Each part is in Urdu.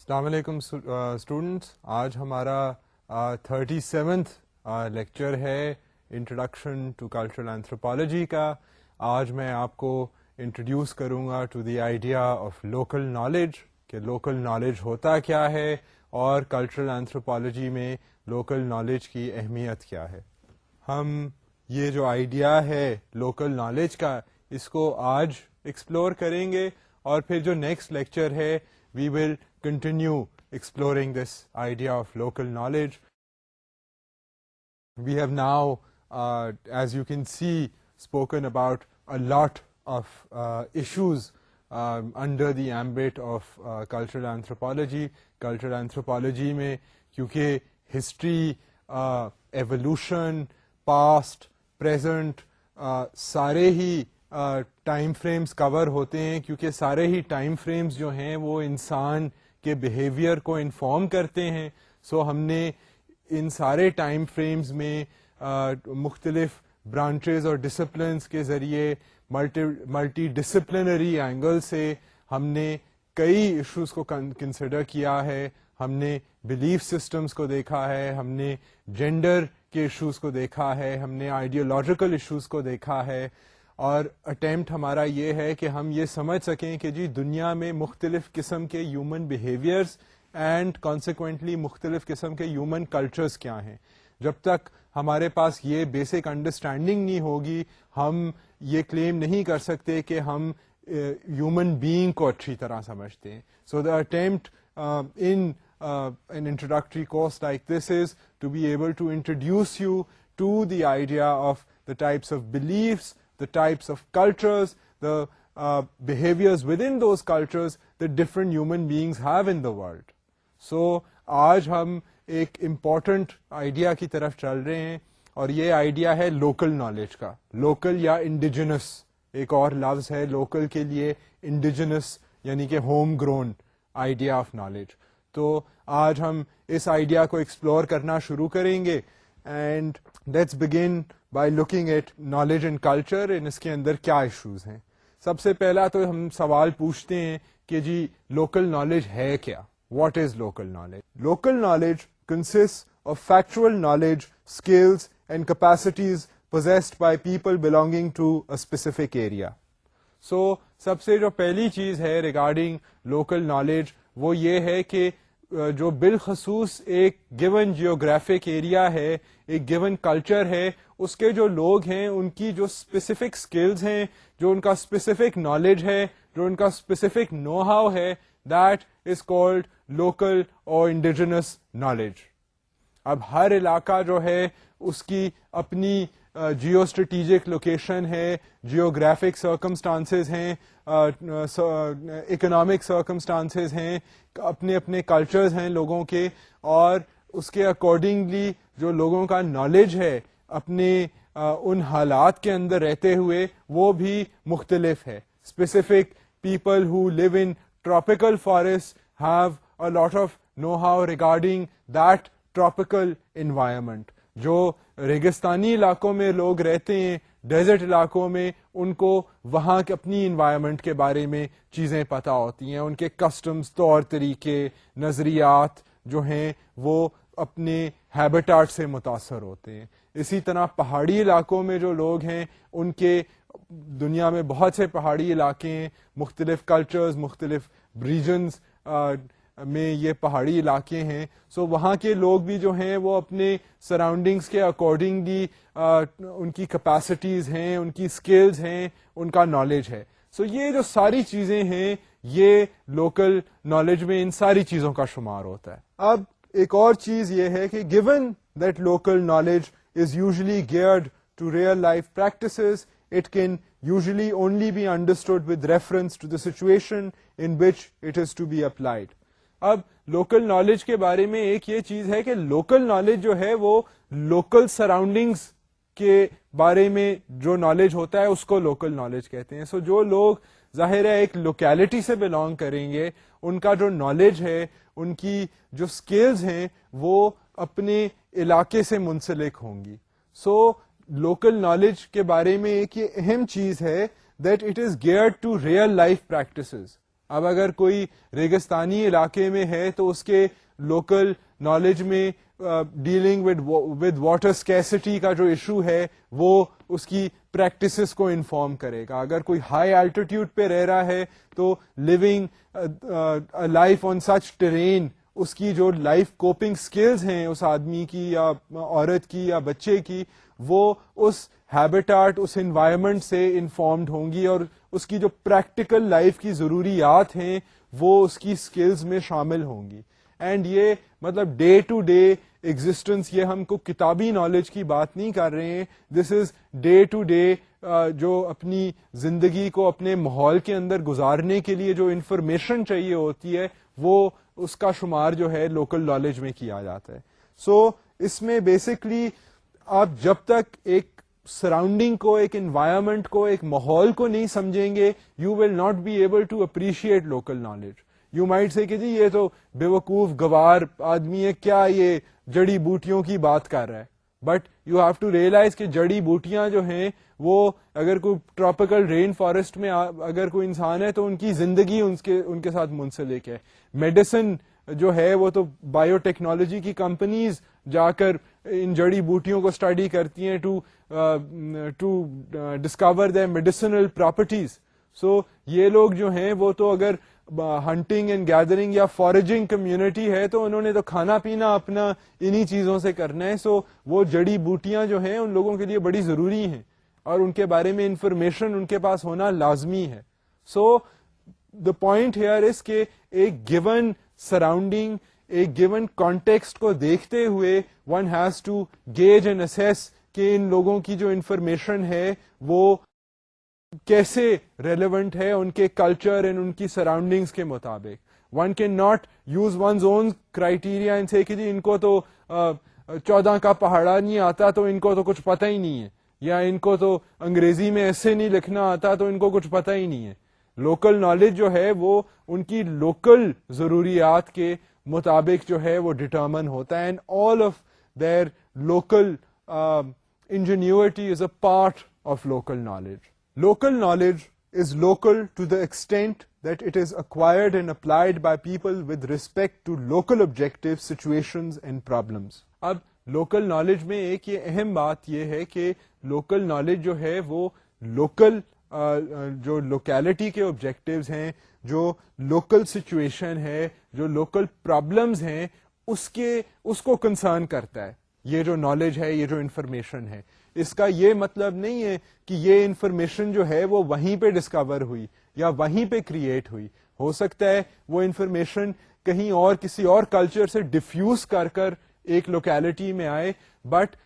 السلام علیکم اسٹوڈنٹس. آج ہمارا 37th لیکچر ہے انٹروڈکشن ٹو کلچرل اینتھروپالوجی کا. آج میں آپ کو انٹروڈیوس کروں گا to the idea of local knowledge کہ لوکل نالج ہوتا کیا ہے اور کلچرل اینتھروپالوجی میں لوکل نالج کی اہمیت کیا ہے. ہم یہ جو آئیڈیا ہے لوکل نالج کا اس کو آج ایکسپلور کریں گے اور پھر جو نیکسٹ لیکچر ہے we will continue exploring this idea of local knowledge. We have now, as you can see, spoken about a lot of issues under the ambit of cultural anthropology. Cultural anthropology میں کیونکہ history, evolution, past, present سارے ہی ٹائم فریمز کور ہوتے ہیں کیونکہ سارے ہی ٹائم فریمز جو ہیں وہ انسان کے بیہیویئر کو انفارم کرتے ہیں. سو ہم نے ان سارے ٹائم فریمز میں مختلف برانچز اور ڈسپلنس کے ذریعے ملٹی ڈسپلنری اینگل سے ہم نے کئی ایشوز کو کنسیڈر کیا ہے. ہم نے بلیف سسٹمز کو دیکھا ہے, ہم نے جینڈر کے ایشوز کو دیکھا ہے, ہم نے آئیڈیولوجیکل ایشوز کو دیکھا ہے. اور اٹیمپٹ ہمارا یہ ہے کہ ہم یہ سمجھ سکیں کہ جی دنیا میں مختلف قسم کے ہیومن بیہیویئرز اینڈ کانسیکوینٹلی مختلف قسم کے ہیومن کلچرز کیا ہیں. جب تک ہمارے پاس یہ بیسک انڈرسٹینڈنگ نہیں ہوگی ہم یہ کلیم نہیں کر سکتے کہ ہم ہیومن بینگ کو اچھی طرح سمجھتے ہیں. سو دا attempt in an introductory course like this is to be able to introduce you to the idea of the types of beliefs, the types of cultures, the behaviors within those cultures that different human beings have in the world. So آج ہم ایک امپورٹنٹ آئیڈیا کی طرف چل رہے ہیں اور یہ آئیڈیا ہے لوکل نالج کا. لوکل یا انڈیجنس ایک اور لفظ ہے لوکل کے لیے, انڈیجنس یعنی کہ home grown idea of knowledge. تو آج ہم اس آئیڈیا کو ایکسپلور کرنا شروع کریں گے and let's begin by looking at knowledge and culture. اس کے اندر کیا ایشوز ہیں. سب سے پہلا تو ہم سوال پوچھتے ہیں کہ جی لوکل نالج ہے کیا. What is local knowledge? Local knowledge consists of factual knowledge, skills and capacities possessed by people belonging to a specific area. So سب سے جو پہلی چیز ہے ریگارڈنگ لوکل نالج وہ یہ ہے کہ جو بالخصوص ایک گیون جیوگرافک ایریا ہے, ایک گیون کلچر ہے, اس کے جو لوگ ہیں ان کی جو اسپیسیفک اسکلز ہیں, جو ان کا اسپیسیفک نالج ہے, جو ان کا اسپیسیفک نو ہاؤ ہے, دیٹ از کالڈ لوکل اور انڈیجنس نالج. اب ہر علاقہ جو ہے اس کی اپنی جیو اسٹریٹجک لوکیشن ہے, جیوگرافک سرکمسٹانسز ہیں, اکنامک سرکمسٹانسز ہیں, اپنے اپنے کلچرز ہیں لوگوں کے, اور اس کے اکارڈنگلی جو لوگوں کا نالج ہے اپنے ان حالات کے اندر رہتے ہوئے وہ بھی مختلف ہے. Specific people who live in tropical forest have a lot of know-how regarding that tropical environment. جو ریگستانی علاقوں میں لوگ رہتے ہیں, ڈیزرٹ علاقوں میں, ان کو وہاں کے اپنی انوائرمنٹ کے بارے میں چیزیں پتہ ہوتی ہیں, ان کے کسٹمز, طور طریقے, نظریات جو ہیں وہ اپنے ہیبیٹاٹ سے متاثر ہوتے ہیں. اسی طرح پہاڑی علاقوں میں جو لوگ ہیں ان کے دنیا میں بہت سے پہاڑی علاقے ہیں, مختلف کلچرز, مختلف ریجنز میں یہ پہاڑی علاقے ہیں. سو وہاں کے لوگ بھی جو ہیں وہ اپنے سراؤنڈنگس کے اکارڈنگلی ان کی کیپیسٹیز ہیں, ان کی اسکلز ہیں, ان کا نالج ہے. سو یہ جو ساری چیزیں ہیں یہ لوکل نالج میں ان ساری چیزوں کا شمار ہوتا ہے. اب ایک اور چیز یہ ہے کہ given that local knowledge is usually geared to real life practices, it can usually only be understood with reference to the situation in which it is to be applied. اب لوکل نالج کے بارے میں ایک یہ چیز ہے کہ لوکل نالج جو ہے وہ لوکل سراؤنڈنگز کے بارے میں جو نالج ہوتا ہے اس کو لوکل نالج کہتے ہیں. سو جو لوگ ظاہر ہے ایک لوکیلٹی سے بلانگ کریں گے ان کا جو نالج ہے, ان کی جو اسکلز ہیں وہ اپنے علاقے سے منسلک ہوں گی. سو لوکل نالج کے بارے میں ایک یہ اہم چیز ہے that it is geared to real life practices. اب اگر کوئی ریگستانی علاقے میں ہے تو اس کے لوکل نالج میں ڈیلنگ ود واٹر اسکیسٹی کا جو ایشو ہے وہ اس کی پریکٹسز کو انفارم کرے گا. اگر کوئی ہائی الٹیٹیوڈ پہ رہ رہا ہے تو living life on such terrain, اس کی جو لائف کوپنگ سکلز ہیں اس آدمی کی یا عورت کی یا بچے کی, وہ اس ہیبیٹاٹ, اس انوائرمنٹ سے انفارمڈ ہوں گی, اور اس کی جو پریکٹیکل لائف کی ضروریات ہیں وہ اس کی سکلز میں شامل ہوں گی. اینڈ یہ مطلب ڈے ٹو ڈے ایگزسٹنس, یہ ہم کو کتابی نالج کی بات نہیں کر رہے ہیں, دس از ڈے ٹو ڈے جو اپنی زندگی کو اپنے ماحول کے اندر گزارنے کے لیے جو انفارمیشن چاہیے ہوتی ہے وہ اس کا شمار جو ہے لوکل نالج میں کیا جاتا ہے. سو اس میں بیسکلی آپ جب تک ایک سراؤنڈنگ کو, ایک انوائرمنٹ کو, ایک ماحول کو نہیں سمجھیں گے, you will not be able to appreciate local knowledge. You might say کہ جی یہ تو بے وقوف گوار آدمی ہے, کیا یہ جڑی بوٹیوں کی بات کر رہا ہے. But you have to realise کہ جڑی بوٹیاں جو ہیں وہ اگر کوئی ٹراپیکل رین فارسٹ میں اگر کوئی انسان ہے تو ان کی زندگی ان کے ساتھ منسلک ہے. میڈیسن جو ہے وہ تو بایو ٹیکنالوجی کی کمپنیز جا کر ان جڑی بوٹیوں کو اسٹڈی کرتی ہیں to discover their medicinal properties. So یہ لوگ جو ہیں وہ تو اگر ہنٹنگ اینڈ گیدرنگ یا فارجنگ کمیونٹی ہے تو انہوں نے تو کھانا پینا اپنا انہی چیزوں سے کرنا ہے. سو وہ جڑی بوٹیاں جو ہیں ان لوگوں کے لیے بڑی ضروری ہیں اور ان کے بارے میں انفارمیشن ان کے پاس ہونا لازمی ہے. سو دا پوائنٹ ہیئر از کہ ایک گیون سراؤنڈنگ, ایک گیون کانٹیکسٹ کو دیکھتے ہوئے one has to gauge and assess کہ ان لوگوں کی جو انفارمیشن ہے وہ کیسے ریلیونٹ ہے ان کے کلچر اینڈ ان کی سراؤنڈنگس کے مطابق. One cannot use one's own criteria ان سے کہ جی ان کو تو 14 کا پہاڑا نہیں آتا تو ان کو تو کچھ پتہ ہی نہیں ہے, یا ان کو تو انگریزی میں ایسے نہیں لکھنا آتا تو ان کو کچھ پتہ ہی نہیں ہے. لوکل نالج جو ہے وہ ان کی لوکل ضروریات کے مطابق جو ہے وہ ڈٹرمن ہوتا ہے, and all of their local ingenuity is a part of local knowledge. Local knowledge is local to the extent that it is acquired and applied by people with respect to local objectives, situations and problems. اب local knowledge میں ایک یہ اہم بات یہ ہے کہ local knowledge جو ہے وہ local جو locality کے objectives ہیں, جو local situation ہے, جو local problems ہیں, اس کو concern کرتا ہے. یہ جو نالج ہے, یہ جو انفارمیشن ہے, اس کا یہ مطلب نہیں ہے کہ یہ انفارمیشن جو ہے وہ وہیں پہ ڈسکور ہوئی یا وہیں پہ کریٹ ہوئی. ہو سکتا ہے وہ انفارمیشن کہیں اور کسی اور کلچر سے ڈیفیوز کر ایک لوکیلٹی میں آئے, بٹ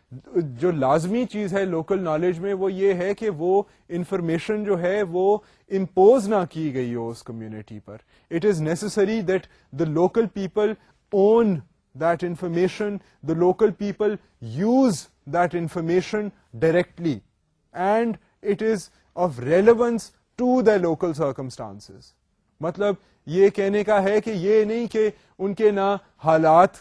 جو لازمی چیز ہے لوکل نالج میں وہ یہ ہے کہ وہ انفارمیشن جو ہے وہ امپوز نہ کی گئی ہو اس کمیونٹی پر. It is necessary that the local people own that information, the local people use that information directly, and it is of relevance to their local circumstances. مطلب یہ کہنے کا ہے کہ یہ نہیں کہ ان کے نہ حالات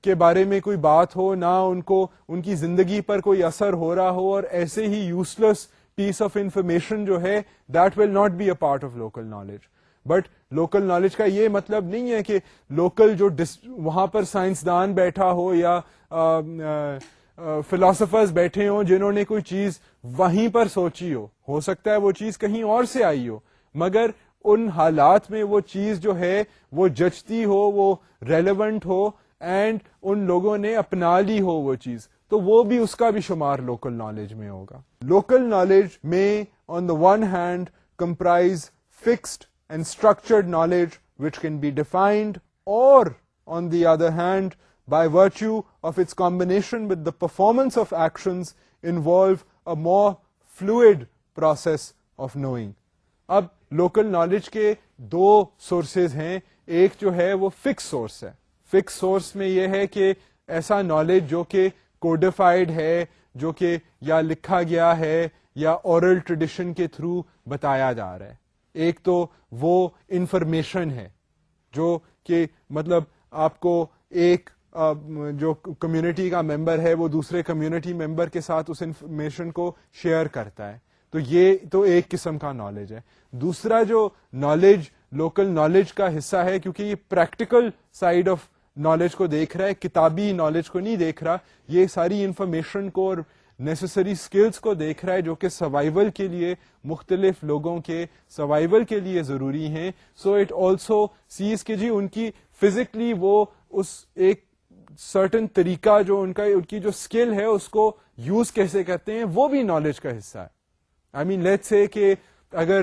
کے بارے میں کوئی بات ہو, نہ ان کو ان کی زندگی پر کوئی اثر ہو رہا ہو, اور ایسے ہی یوزلیس پیس آف انفارمیشن جو ہے that will not be a part of local knowledge. But local knowledge کا یہ مطلب نہیں ہے کہ لوکل جو وہاں پر سائنسدان بیٹھا ہو یا فلاسفرز بیٹھے ہوں جنہوں نے کوئی چیز وہیں پر سوچی ہو سکتا ہے وہ چیز کہیں اور سے آئی ہو, مگر ان حالات میں وہ چیز جو ہے وہ جچتی ہو, وہ ریلیونٹ ہو, اینڈ ان لوگوں نے اپنا لی ہو وہ چیز, تو وہ بھی اس کا بھی شمار لوکل نالج میں ہوگا. لوکل نالج میں on the one hand comprise fixed and structured knowledge which can be defined, or on the other hand by virtue of its combination with the performance of actions involve a more fluid process of knowing. اب local knowledge کے دو سورسز ہیں, ایک جو ہے وہ فکس سورس ہے. فکس سورس میں یہ ہے کہ ایسا نالج جو کہ کوڈیفائڈ ہے, جو کہ یا لکھا گیا ہے یا اورل ٹریڈیشن کے تھرو بتایا جا رہا ہے. ایک تو وہ انفارمیشن ہے جو کہ مطلب آپ کو ایک جو کمیونٹی کا ممبر ہے وہ دوسرے کمیونٹی ممبر کے ساتھ اس انفارمیشن کو شیئر کرتا ہے, تو یہ تو ایک قسم کا نالج ہے. دوسرا جو نالج لوکل نالج کا حصہ ہے, کیونکہ یہ پریکٹیکل سائڈ آف نالج کو دیکھ رہا ہے, کتابی نالج کو نہیں دیکھ رہا, یہ ساری انفارمیشن کو اور نیسسری اسکلس کو دیکھ رہا ہے جو کہ سروائیول کے لیے, مختلف لوگوں کے سروائیول کے لیے ضروری ہیں. سو اٹ آلسو سیز کہ جی ان کی فزیکلی وہ اس ایک سرٹن طریقہ جو ان کی جو اسکل ہے اس کو یوز کیسے کرتے ہیں, وہ بھی نالج کا حصہ ہے. آئی مین لیٹس سے کہ اگر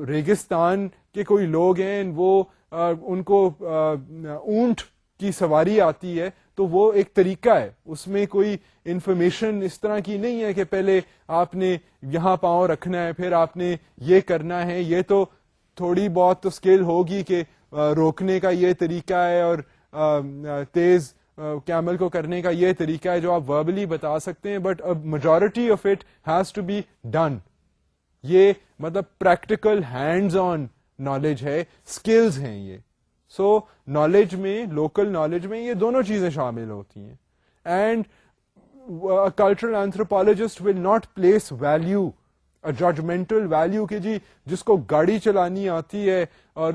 ریگستان کے کوئی لوگ ہیں, وہ ان کو اونٹ کی سواری آتی ہے, تو وہ ایک طریقہ ہے, اس میں کوئی انفارمیشن اس طرح کی نہیں ہے کہ پہلے آپ نے یہاں پاؤں رکھنا ہے, پھر آپ نے یہ کرنا ہے. یہ تو تھوڑی بہت تو اسکل ہوگی کہ روکنے کا یہ طریقہ ہے اور تیز کیمل کو کرنے کا یہ طریقہ ہے جو آپ وربلی بتا سکتے ہیں, but majority of it has to be done. یہ مطلب پریکٹیکل ہینڈز آن نالج ہے, اسکلز ہیں یہ. سو نالج میں, لوکل نالج میں یہ دونوں چیزیں شامل ہوتی ہیں. And cultural anthropologist will not place value, judgmental value کہ جی جس کو گاڑی چلانی آتی ہے اور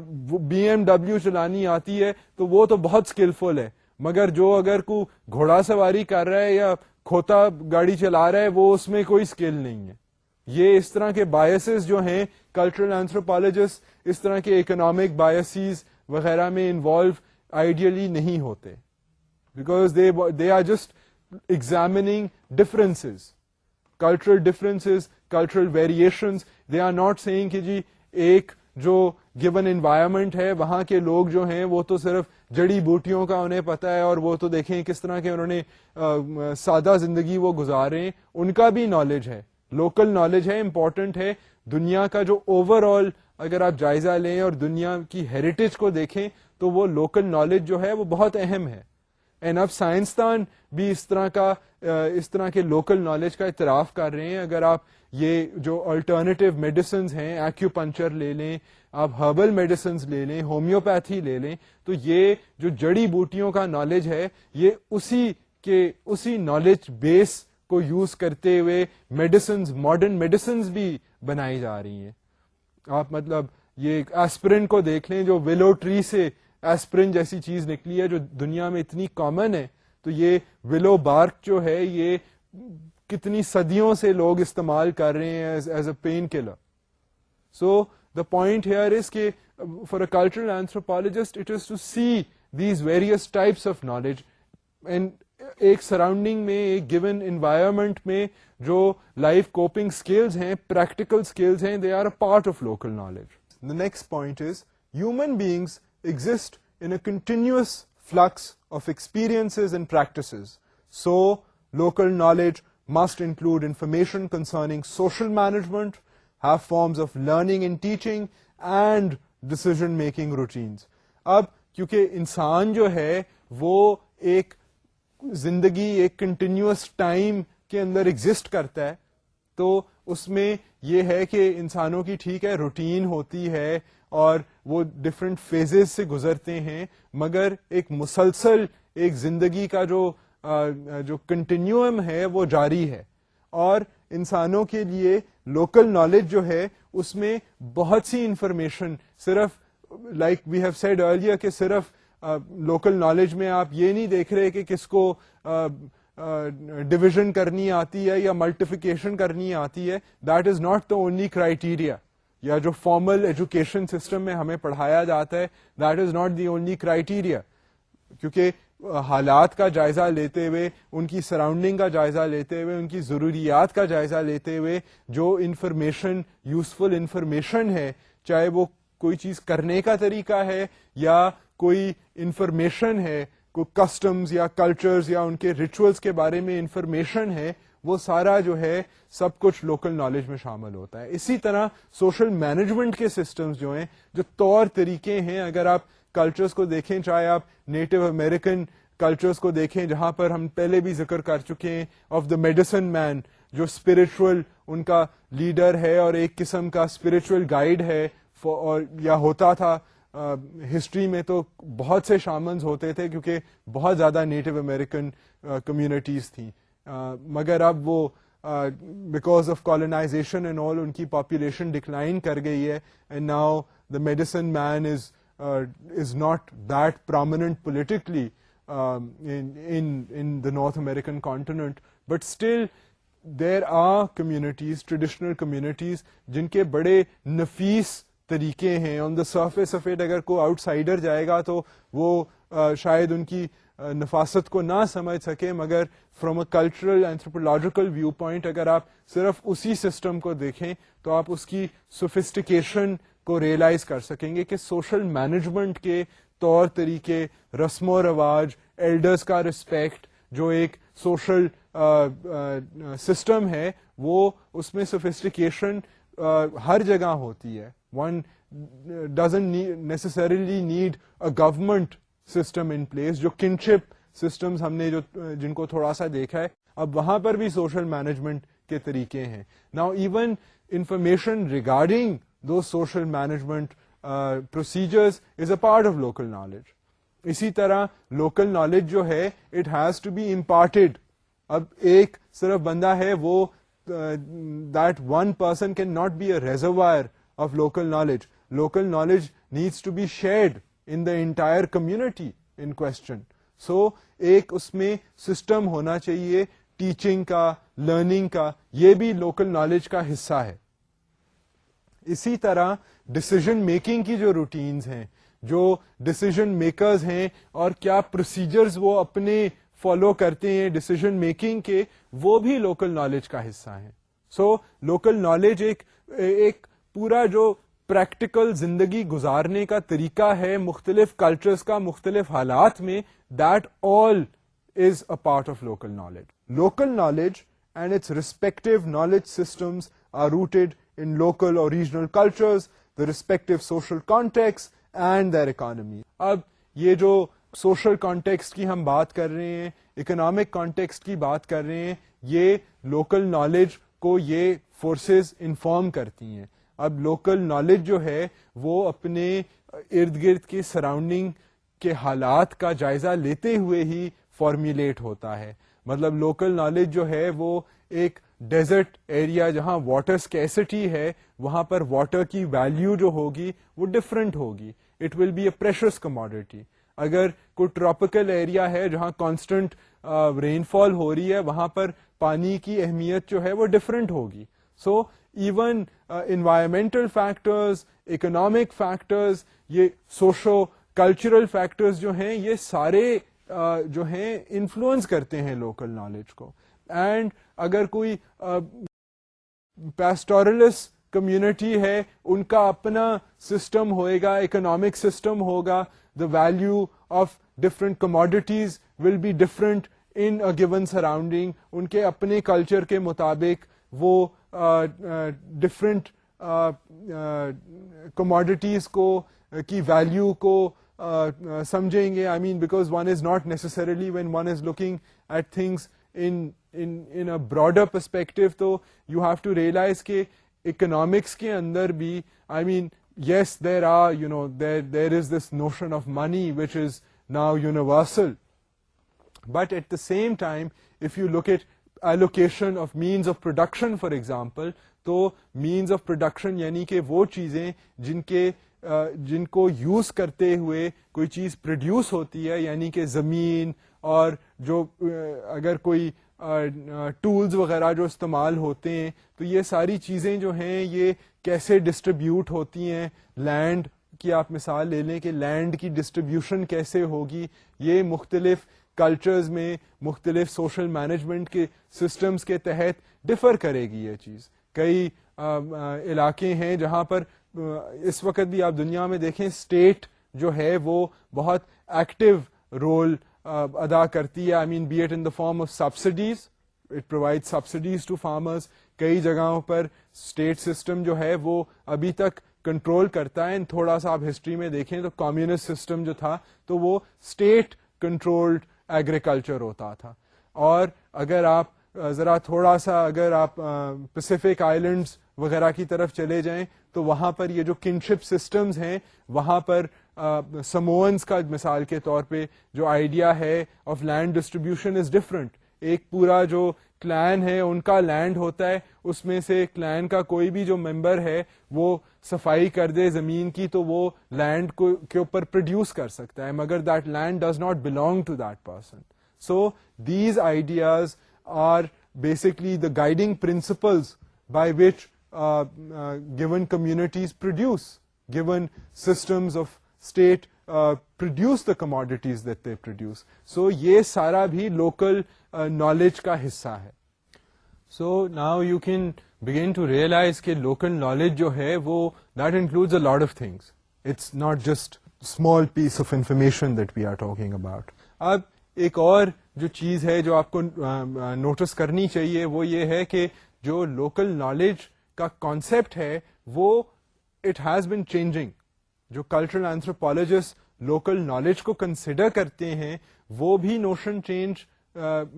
BMW چلانی آتی ہے تو وہ تو بہت اسکلفل ہے, مگر جو اگر کو گھوڑا سواری کر رہا ہے یا کھوتا گاڑی چلا رہا ہے وہ اس میں کوئی اسکل نہیں ہے. یہ اس طرح کے بایسز جو ہیں کلچرل اینتھروپالوجسٹ اس طرح کے اکنامک بایسز وغیرہ میں انوالو آئیڈیلی نہیں ہوتے, because they are just examining differences, cultural differences, cultural variations. They are not seeing کہ جی ایک جو گیون انوائرمنٹ ہے وہاں کے لوگ جو ہیں وہ تو صرف جڑی بوٹیوں کا انہیں پتا ہے اور وہ تو دیکھیں کس طرح کے انہوں نے سادہ زندگی وہ گزارے ہیں, ان کا بھی نالج ہے, لوکل نالج ہے, امپورٹنٹ ہے. دنیا کا جو اوور آل اگر آپ جائزہ لیں اور دنیا کی ہیریٹیج کو دیکھیں تو وہ لوکل نالج جو ہے وہ بہت اہم ہے. اینڈ اب سائنسدان بھی اس طرح کے لوکل نالج کا اعتراف کر رہے ہیں. اگر آپ یہ جو الٹرنیٹیو میڈیسنز ہیں, ایکیوپنچر لے لیں, آپ ہربل میڈیسنز لے لیں, ہومیوپیتھی لے لیں, تو یہ جو جڑی بوٹیوں کا نالج ہے یہ اسی نالج بیس کو یوز کرتے ہوئے میڈیسنز, ماڈرن میڈیسنز بھی بنائی جا رہی ہیں. آپ مطلب یہ ایسپرین کو دیکھ لیں, جو ویلو ٹری سے ایسپرین جیسی چیز نکلی ہے جو دنیا میں اتنی کامن ہے, تو یہ ویلو بارک جو ہے یہ کتنی صدیوں سے لوگ استعمال کر رہے ہیں as a pain killer. So the point here is کہ for a cultural anthropologist it is to see these various types of knowledge and ایک سراؤنڈنگ میں, ایک given environment میں جو life coping skills ہیں, practical skills ہیں, they are a part of local knowledge. The next point is human beings exist in a continuous flux of experiences and practices. So local knowledge must include information concerning social management, have forms of learning and teaching and decision making routines. اب کیونکہ انسان جو ہے وہ ایک زندگی ایک کنٹینیوس ٹائم کے اندر ایگزسٹ کرتا ہے, تو اس میں یہ ہے کہ انسانوں کی ٹھیک ہے روٹین ہوتی ہے اور وہ ڈفرینٹ فیزز سے گزرتے ہیں, مگر ایک مسلسل ایک زندگی کا جو کنٹینیوم ہے وہ جاری ہے. اور انسانوں کے لیے لوکل نالج جو ہے اس میں بہت سی انفارمیشن, صرف like we have said earlier کہ صرف لوکل نالج میں آپ یہ نہیں دیکھ رہے کہ کس کو ڈویژن کرنی آتی ہے یا ملٹیفیکیشن کرنی آتی ہے. That is not the only criteria, یا جو فارمل ایجوکیشن سسٹم میں ہمیں پڑھایا جاتا ہے that is not the only criteria. کیونکہ حالات کا جائزہ لیتے ہوئے, ان کی سراؤنڈنگ کا جائزہ لیتے ہوئے, ان کی ضروریات کا جائزہ لیتے ہوئے جو انفارمیشن, یوزفل انفارمیشن ہے, چاہے وہ کوئی چیز کرنے کا طریقہ ہے یا کوئی انفارمیشن ہے, کوئی کسٹمز یا کلچرز یا ان کے ریچولز کے بارے میں انفارمیشن ہے, وہ سارا جو ہے سب کچھ لوکل نالج میں شامل ہوتا ہے. اسی طرح سوشل مینجمنٹ کے سسٹمز جو ہیں, جو طور طریقے ہیں, اگر آپ کلچرز کو دیکھیں, چاہے آپ نیٹو امریکن کلچرز کو دیکھیں جہاں پر ہم پہلے بھی ذکر کر چکے ہیں آف دا میڈیسن مین, جو اسپرچل ان کا لیڈر ہے اور ایک قسم کا اسپرچل گائیڈ ہے, اور یا ہوتا تھا ہسٹری میں تو بہت سے شامنز ہوتے تھے کیونکہ بہت زیادہ نیٹو امریکن کمیونٹیز تھیں, مگر اب وہ because of colonization and all ان کی population decline کر گئی ہے, and now the medicine man is not that prominent politically in the North American continent, but still there are communities, traditional communities, جن کے بڑے نفیس طریقے ہیں. آن دا سرفیس آف اٹ اگر کوئی آؤٹ سائڈر جائے گا تو وہ شاید ان کی نفاست کو نہ سمجھ سکے, مگر from a cultural anthropological viewpoint اگر آپ صرف اسی سسٹم کو دیکھیں تو آپ اس کی سوفسٹیکیشن کو ریئلائز کر سکیں گے کہ سوشل مینجمنٹ کے طور طریقے, رسم و رواج, ایلڈرز کا رسپیکٹ, جو ایک سوشل سسٹم ہے, وہ اس میں سوفسٹیکیشن ہر جگہ ہوتی ہے. One doesn't necessarily need a government system in place. جو کنشپ سسٹمز ہم نے جن کو تھوڑا سا دیکھا ہے, اب وہاں پر بھی سوشل مینجمنٹ کے طریقے ہیں. Now even information regarding the social management procedures is a part of local knowledge. اسی طرح لوکل نالج جو ہے it has to be imparted. اب ایک صرف بندہ ہے, وہ that one person can not be a reservoir of local knowledge. Local knowledge needs to be shared in the entire community in question. So ایک اس میں سسٹم ہونا چاہیے ٹیچنگ کا, لرننگ کا, یہ بھی لوکل نالج کا حصہ ہے. اسی طرح ڈسیزن میکنگ کی جو روٹینز ہیں, جو ڈسیزن میکرز ہیں اور کیا پروسیجرز وہ اپنے فالو کرتے ہیں ڈسیزن میکنگ کے, وہ بھی لوکل نالج کا حصہ ہیں. سو لوکل نالج ایک پورا جو پریکٹیکل زندگی گزارنے کا طریقہ ہے مختلف کلچرز کا مختلف حالات میں, that all is a part of local knowledge. Local knowledge and its respective knowledge systems are rooted in local or regional cultures, the respective social contexts and their economy. اب یہ جو social context کی ہم بات کر رہے ہیں, economic context کی بات کر رہے ہیں, یہ local knowledge کو یہ forces inform کرتی ہیں. اب local knowledge جو ہے وہ اپنے ارد گرد کے سراؤنڈنگ کے حالات کا جائزہ لیتے ہوئے ہی فارمیلیٹ ہوتا ہے. مطلب لوکل نالج جو ہے وہ ایک ڈیزرٹ ایریا جہاں واٹر اسکیسٹی ہے, وہاں پر واٹر کی ویلیو جو ہوگی وہ ڈفرینٹ ہوگی. It will be a precious commodity. اگر کوئی ٹراپیکل ایریا ہے جہاں کانسٹنٹ رین فال ہو رہی ہے, وہاں پر پانی کی اہمیت جو ہے وہ ڈفرینٹ ہوگی. So even environmental factors, economic factors, یہ سوشو کلچرل فیکٹرز جو ہیں, یہ سارے جو ہیں انفلوئنس کرتے ہیں لوکل نالج کو. اینڈ اگر کوئی پیسٹورلس کمیونٹی ہے, ان کا اپنا سسٹم ہوئے گا, اکنامک سسٹم ہوگا, the value of different commodities will be different in a given surrounding. ان کے اپنے کلچر کے مطابق وہ different commodities کو کی value کو سمجھیں گے. I mean because one is not necessarily, when one is looking at things in a broader perspective, تو you have to realize کہ economics کے اندر بھی, I mean yes, there are, there is this notion of money which is now universal. But at the same time, if you look at allocation of means of production, for example, تو means of production یعنی کہ وہ چیزیں جن کو یوز کرتے ہوئے کوئی چیز پروڈیوس ہوتی ہے, یعنی کہ زمین اور جو اگر کوئی ٹولز وغیرہ جو استعمال ہوتے ہیں, تو یہ ساری چیزیں جو ہیں یہ کیسے ڈسٹریبیوٹ ہوتی ہیں. لینڈ کی آپ مثال لے لیں کہ لینڈ کی ڈسٹریبیوشن کیسے ہوگی, یہ مختلف کلچرز میں مختلف سوشل مینجمنٹ کے سسٹمز کے تحت ڈفر کرے گی یہ چیز. کئی علاقے ہیں جہاں پر اس وقت بھی آپ دنیا میں دیکھیں اسٹیٹ جو ہے وہ بہت ایکٹیو رول ادا کرتی ہے. I mean be it in the form of subsidies, it provides subsidies to farmers. کئی جگہوں پر اسٹیٹ سسٹم جو ہے وہ ابھی تک کنٹرول کرتا ہے. تھوڑا سا آپ ہسٹری میں دیکھیں تو کمیونسٹ سسٹم جو تھا تو وہ اسٹیٹ کنٹرولڈ ایگریکلچر ہوتا تھا. اور اگر آپ ذرا تھوڑا سا اگر آپ پیسیفک آئلینڈز وغیرہ کی طرف چلے جائیں تو وہاں پر یہ جو کنشپ سسٹمز ہیں, وہاں پر سموئنس کا مثال کے طور پہ جو آئیڈیا ہے of land distribution is different. ایک پورا جو کلین ہے ان کا لینڈ ہوتا ہے, اس میں سے کلین کا کوئی بھی جو ممبر ہے وہ صفائی کر دے زمین کی تو وہ لینڈ کے اوپر پروڈیوس کر سکتا ہے, مگر that land does not belong to that person. So these ideas are basically the guiding principles by which given communities produce, given systems of state produce the commodities that they produce. So یہ سارا بھی local knowledge کا حصہ ہے. So now you can begin to realize کہ local knowledge جو ہے وہ that includes a lot of things. It's not just small piece of information that we are talking about. اب ایک اور جو چیز ہے جو آپ کو نوٹس کرنی چاہیے وہ یہ ہے کہ جو local knowledge کا کانسیپٹ ہے وہ اٹ ہیز بین چینجنگ. جو کلچرل اینتھروپالوجسٹ لوکل نالج کو کنسیڈر کرتے ہیں وہ بھی نوشن چینج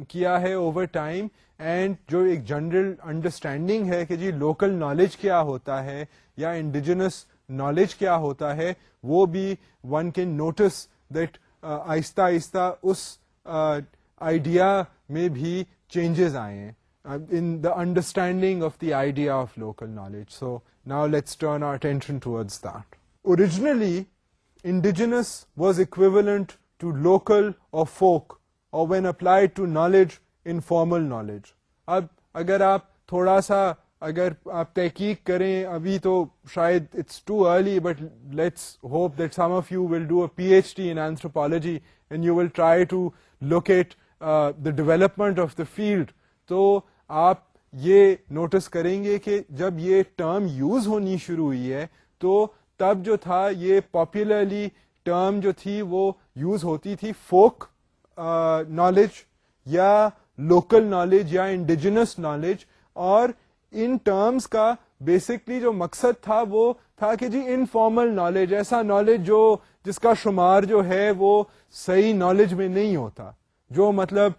کیا ہے اوور ٹائم, اینڈ جو ایک جنرل انڈرسٹینڈنگ ہے کہ جی لوکل نالج کیا ہوتا ہے یا انڈیجنس نالج کیا ہوتا ہے وہ بھی ون کین نوٹس دیٹ آہستہ آہستہ اس آئیڈیا میں بھی چینجز آئے ہیں in the understanding of the idea of local knowledge. So now let's turn our attention towards that. Originally, indigenous was equivalent to local or folk, or when applied to knowledge, informal knowledge. اب اگر آپ تھوڑا سا اگر آپ تحقیق کریں, ابھی تو شاید it's too early, but let's hope that some of you will do a PhD in anthropology and you will try to look at the development of the field. تو آپ یہ نوٹس کریں گے کہ جب یہ ٹرم یوز ہونی شروع ہوئی ہے تو تب جو تھا یہ پاپولرلی ٹرم جو تھی وہ یوز ہوتی تھی فوک نالج یا لوکل نالج یا انڈیجنس نالج, اور ان ٹرمز کا بیسکلی جو مقصد تھا وہ تھا کہ جی انفارمل نالج, ایسا نالج جو جس کا شمار جو ہے وہ صحیح نالج میں نہیں ہوتا, جو مطلب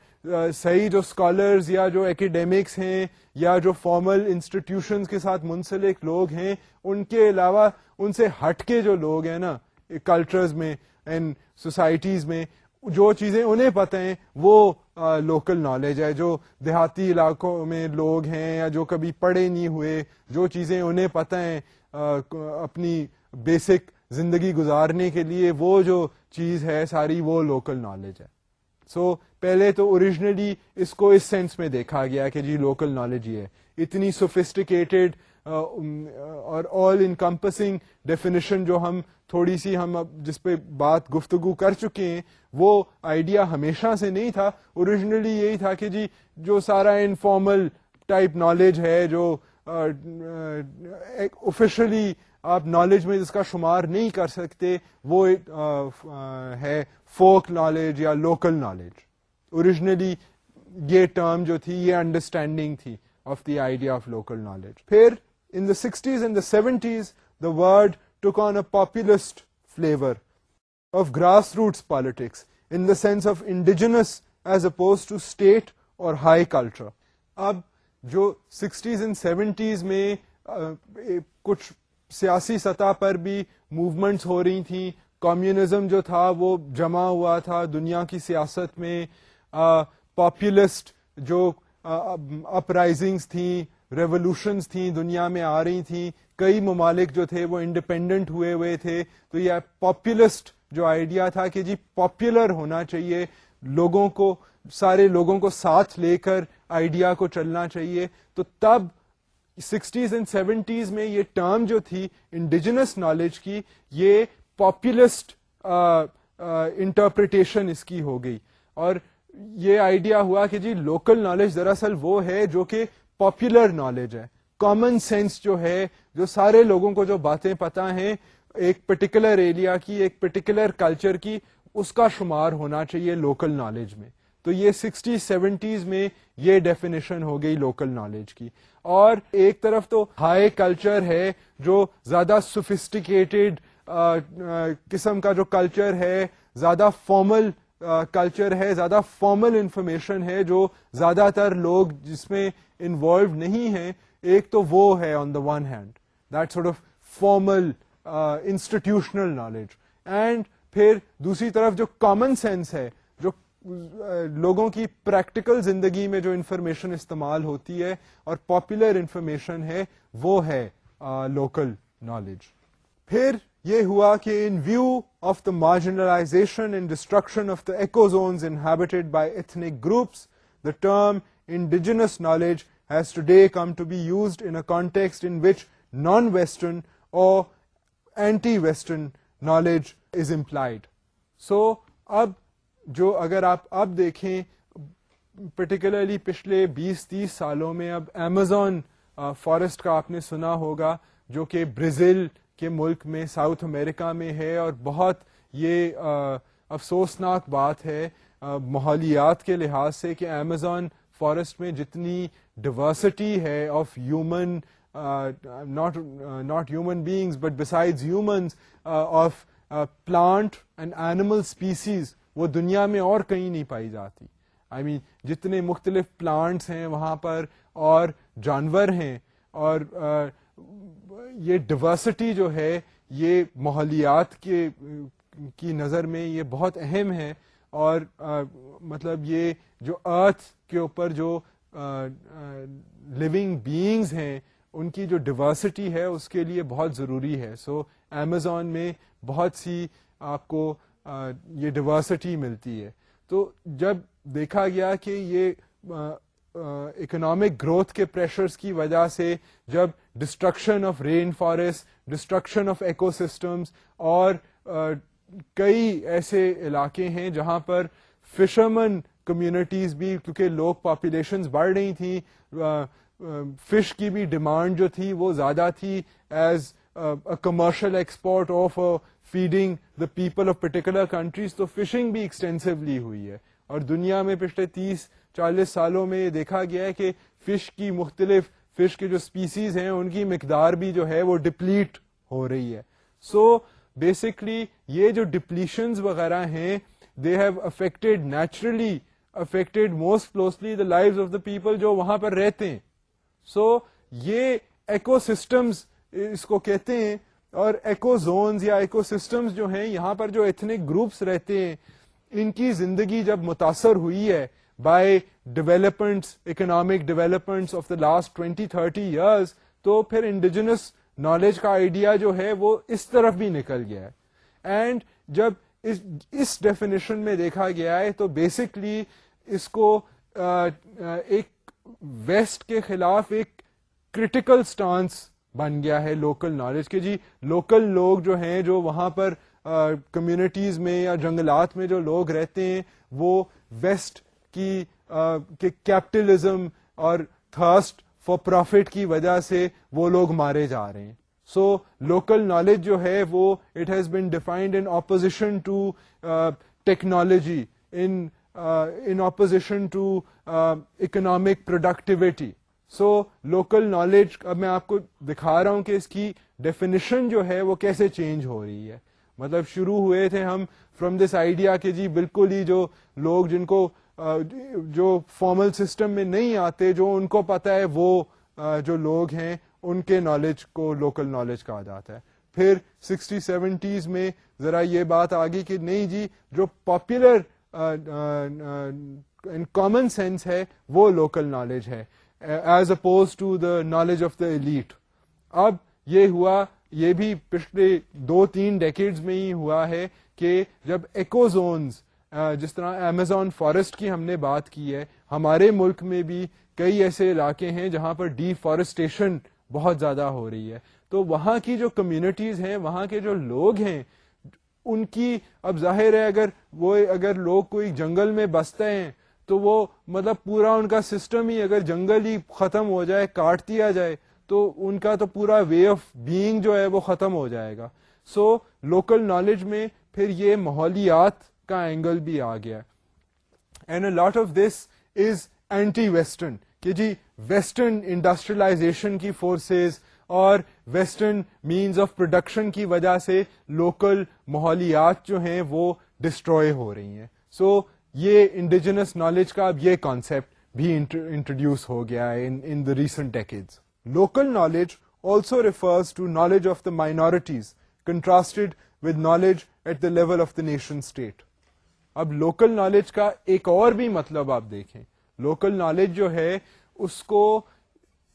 صحیح جو اسکالرز یا جو ایکیڈیمکس ہیں یا جو فارمل انسٹیٹیوشنز کے ساتھ منسلک لوگ ہیں ان کے علاوہ ان سے ہٹ کے جو لوگ ہیں نا کلچرز میں اینڈ سوسائٹیز میں جو چیزیں انہیں پتہ ہیں وہ لوکل نالج ہے. جو دیہاتی علاقوں میں لوگ ہیں یا جو کبھی پڑھے نہیں ہوئے, جو چیزیں انہیں پتہ ہیں اپنی بیسک زندگی گزارنے کے لیے, وہ جو چیز ہے ساری وہ لوکل نالج ہے. سو پہلے تو اوریجنلی اس کو اس سینس میں دیکھا گیا کہ جی لوکل نالج یہ ہے. اتنی سوفسٹیکیٹڈ اور آل انکمپسنگ ڈیفینیشن جو ہم تھوڑی سی ہم اب جس پہ بات گفتگو کر چکے ہیں وہ آئیڈیا ہمیشہ سے نہیں تھا. اوریجنلی یہی تھا کہ جی جو سارا انفارمل ٹائپ نالج ہے جو آفیشلی آپ نالج میں جس کا شمار نہیں کر سکتے وہ ہے فوک نالج یا لوکل نالج. اوریجنلی یہ ٹرم جو تھی یہ انڈرسٹینڈنگ تھی of the idea of local knowledge. پھر in the 60s and the 70s the word took on a populist flavor of grassroots politics in the sense of indigenous as opposed to state or high culture. اب جو 60s and 70s میں کچھ سیاسی سطح پر بھی موومنٹس ہو رہی تھیں, کمیونزم جو تھا وہ جمع ہوا تھا دنیا کی سیاست میں, پاپولسٹ جو اپرائزنگز تھیں, ریولوشنز تھیں دنیا میں آ رہی تھیں, کئی ممالک جو تھے وہ انڈیپینڈنٹ ہوئے تھے. تو یہ پاپولسٹ جو آئیڈیا تھا کہ جی پاپولر ہونا چاہیے, لوگوں کو سارے لوگوں کو ساتھ لے کر آئیڈیا کو چلنا چاہیے. تو تب 60s and 70s میں یہ ٹرم جو تھی انڈیجنس نالج کی یہ پاپولسٹ انٹرپریٹیشن اس کی ہو گئی, اور یہ آئیڈیا ہوا کہ جی لوکل نالج دراصل وہ ہے جو کہ پاپولر نالج ہے, کامن سینس جو ہے, جو سارے لوگوں کو جو باتیں پتہ ہیں ایک پرٹیکولر ایریا کی, ایک پرٹیکولر کلچر کی, اس کا شمار ہونا چاہیے لوکل نالج میں. تو یہ 60s 70s میں یہ ڈیفینیشن ہو گئی لوکل نالج کی. اور ایک طرف تو ہائی کلچر ہے جو زیادہ سوفسٹیکیٹڈ قسم کا جو کلچر ہے, زیادہ فارمل کلچر ہے, زیادہ فارمل انفارمیشن ہے جو زیادہ تر لوگ جس میں انوالو نہیں ہیں. ایک تو وہ ہے on the one hand that sort of formal institutional knowledge, and پھر دوسری طرف جو کامن سینس ہے, جو لوگوں کی پریکٹیکل زندگی میں جو انفارمیشن استعمال ہوتی ہے اور پاپولر انفارمیشن ہے وہ ہے لوکل نالج. پھر یہ ہوا کہ in view of the marginalization and destruction of the eco zones inhabited by ethnic groups, the term indigenous knowledge has today come to be used in a context in which non-Western or anti-Western knowledge is implied. So, اب جو اگر آپ اب دیکھیں پرٹیکولرلی پچھلے 20-30 سالوں میں, اب ایمیزون فارسٹ کا آپ نے سنا ہوگا جو کہ برازیل کے ملک میں ساؤتھ امریکہ میں ہے, اور بہت یہ افسوسناک بات ہے ماحولیات کے لحاظ سے کہ ایمیزون فارسٹ میں جتنی ڈیورسٹی ہے of human not human beings but besides humans of plant and animal species وہ دنیا میں اور کہیں نہیں پائی جاتی. I mean جتنے مختلف پلانٹس ہیں وہاں پر اور جانور ہیں, اور یہ ڈیورسٹی جو ہے یہ ماحولیات کی نظر میں یہ بہت اہم ہے, اور مطلب یہ جو ارتھ کے اوپر جو لیونگ بینگز ہیں ان کی جو ڈیورسٹی ہے اس کے لیے بہت ضروری ہے. سو ایمیزون میں بہت سی آپ کو یہ ڈیورسٹی ملتی ہے. تو جب دیکھا گیا کہ یہ اکنامک گروتھ کے پریشرز کی وجہ سے جب destruction of rain forest, destruction of ecosystems, اور کئی ایسے علاقے ہیں جہاں پر فشرمن کمیونٹیز بھی, کیونکہ لوگ پاپولیشنز بڑھ رہی تھیں, فش کی بھی ڈیمانڈ جو تھی وہ زیادہ تھی as commercial export of feeding the people of particular countries, تو فشنگ بھی ایکسٹینسولی ہوئی ہے. اور دنیا میں پچھلے 30-40 سالوں میں یہ دیکھا گیا ہے کہ فش کی مختلف فش کے جو اسپیسیز ہیں ان کی مقدار بھی جو ہے وہ ڈپلیٹ ہو رہی ہے. سو بیسکلی یہ جو ڈپلیشنز وغیرہ ہیں they have affected naturally affected most closely the lives of the people جو وہاں پر رہتے ہیں. سو یہ ایکو سسٹمز اس کو کہتے ہیں, اور ایکو زونز یا ایکو سسٹمز جو ہیں یہاں پر جو ایتھنک گروپس رہتے ہیں ان کی زندگی جب متاثر ہوئی ہے by developments, economic developments of the last 20-30 years, تو پھر انڈیجنس نالج کا آئیڈیا جو ہے وہ اس طرف بھی نکل گیا ہے. اینڈ جب اس ڈیفینیشن میں دیکھا گیا ہے تو بیسکلی اس کو ایک ویسٹ کے خلاف ایک کرٹیکل سٹانس بن گیا ہے لوکل نالج کے. جی لوکل لوگ جو ہیں جو وہاں پر کمیونٹیز میں یا جنگلات میں جو لوگ رہتے ہیں وہ ویسٹ کی کیپٹلزم اور تھرسٹ فار پروفٹ کی وجہ سے وہ لوگ مارے جا رہے ہیں. سو لوکل نالج جو ہے وہ it has been defined in opposition to technology, in opposition to economic productivity. So local knowledge اب میں آپ کو دکھا رہا ہوں کہ اس کی ڈیفینیشن جو ہے وہ کیسے چینج ہو رہی ہے. مطلب شروع ہوئے تھے ہم فرام دس آئیڈیا کہ جی بالکل ہی جو لوگ جن کو جو فارمل سسٹم میں نہیں آتے, جو ان کو پتہ ہے وہ جو لوگ ہیں ان کے نالج کو لوکل نالج کہا جاتا ہے. پھر 60-70s میں ذرا یہ بات آ گئی کہ نہیں جی جو پاپولر ان کامن سینس ہے وہ لوکل نالج ہے as oppose to the knowledge of the elite. اب یہ ہوا, یہ بھی پچھلے 2-3 ڈیکیڈز میں ہی ہوا ہے کہ جب ایکو زونز جس طرح ایمیزون فارسٹ کی ہم نے بات کی ہے, ہمارے ملک میں بھی کئی ایسے علاقے ہیں جہاں پر ڈیفارسٹیشن بہت زیادہ ہو رہی ہے. تو وہاں کی جو کمیونٹیز ہیں, وہاں کے جو لوگ ہیں, ان کی اب ظاہر ہے اگر لوگ کوئی جنگل میں بستے ہیں تو وہ مطلب پورا ان کا سسٹم ہی, اگر جنگل ہی ختم ہو جائے, کاٹ دیا جائے, تو ان کا تو پورا وے آف بینگ جو ہے وہ ختم ہو جائے گا. سو لوکل نالج میں پھر یہ ماحولیات کا اینگل بھی آ گیا. And a lot of this is anti western کہ جی ویسٹرن انڈسٹریلائزیشن کی فورسز اور ویسٹرن مینز آف پروڈکشن کی وجہ سے لوکل ماحولیات جو ہیں وہ ڈسٹروائے ہو رہی ہیں. سو یہ انڈیجنس نالج کا اب یہ کانسیپٹ بھی انٹروڈیوس ہو گیا ہے in the recent decades. Local knowledge also refers to knowledge of the minorities contrasted with knowledge at the level of the nation state. اب لوکل نالج کا ایک اور بھی مطلب آپ دیکھیں. لوکل نالج جو ہے اس کو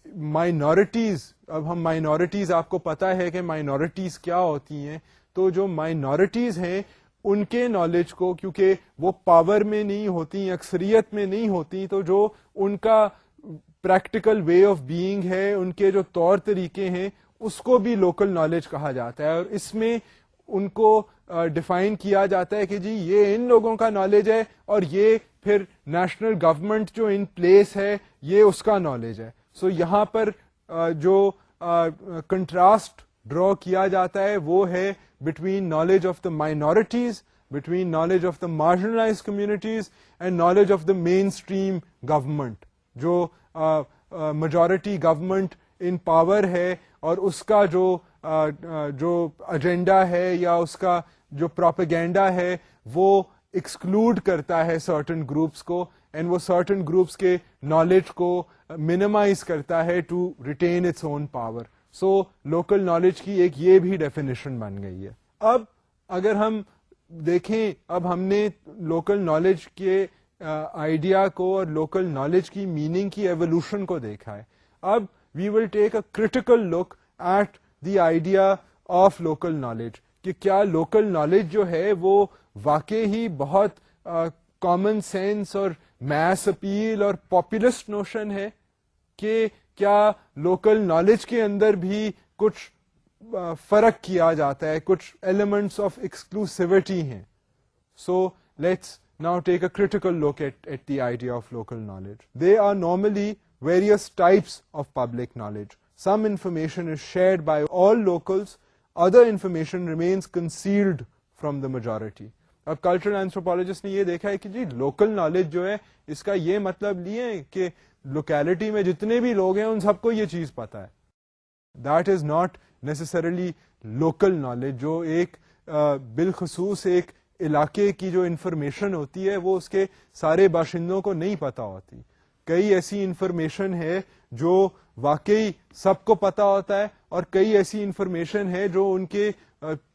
مائنورٹیز، اب ہم مائنورٹیز، آپ کو پتا ہے کہ مائنورٹیز کیا ہوتی ہیں، تو جو مائنورٹیز ہیں ان کے نالج کو، کیونکہ وہ پاور میں نہیں ہوتی، اکثریت میں نہیں ہوتی، تو جو ان کا پریکٹیکل وے آف بینگ ہے، ان کے جو طور طریقے ہیں، اس کو بھی لوکل نالج کہا جاتا ہے. اور اس میں ان کو ڈیفائن کیا جاتا ہے کہ جی یہ ان لوگوں کا نالج ہے، اور یہ پھر نیشنل گورنمنٹ جو ان پلیس ہے یہ اس کا نالج ہے. سو یہاں پر جو کنٹراسٹ ڈرا کیا جاتا ہے وہ ہے between knowledge of the minorities, between knowledge of the marginalised communities and knowledge of the mainstream government. جو میجورٹی گورنمنٹ ان پاور ہے اور اس کا جو ایجنڈا ہے یا اس کا جو پروپیگینڈا ہے وہ ایکسکلوڈ کرتا ہے سرٹن گروپس کو، اینڈ وہ سرٹن گروپس کے نالج کو منیمائز کرتا ہے to retain its own power. So local knowledge کی ایک یہ بھی ڈیفینیشن بن گئی ہے. اب اگر ہم دیکھیں، اب ہم نے لوکل نالج کے آئیڈیا کو اور لوکل نالج کی میننگ کی ایوولوشن کو دیکھا ہے. اب we will take a critical look at the idea of local knowledge, کہ کیا لوکل نالج جو ہے وہ واقع ہی بہت کامن سینس اور میس اپیل اور پاپولسٹ نوشن ہے، کہ کیا لوکل نالج کے اندر بھی کچھ فرق کیا جاتا ہے، کچھ ایلیمنٹس آف ایکسکلوسیوٹی ہیں. So let's now take a critical look at the idea of local knowledge. There are normally various types of public knowledge. Some information is shared by all locals, other information remains concealed from the majority. اب کلچرل اینتھروپولوجسٹ نے یہ دیکھا ہے کہ جی لوکل نالج جو ہے اس کا یہ مطلب نہیں ہے کہ لوکیلٹی میں جتنے بھی لوگ ہیں ان سب کو یہ چیز پتا ہے. That is not necessarily local knowledge. جو ایک بالخصوص ایک علاقے کی جو انفارمیشن ہوتی ہے وہ اس کے سارے باشندوں کو نہیں پتا ہوتی. کئی ایسی انفارمیشن ہے جو واقعی سب کو پتا ہوتا ہے، اور کئی ایسی انفارمیشن ہے جو ان کے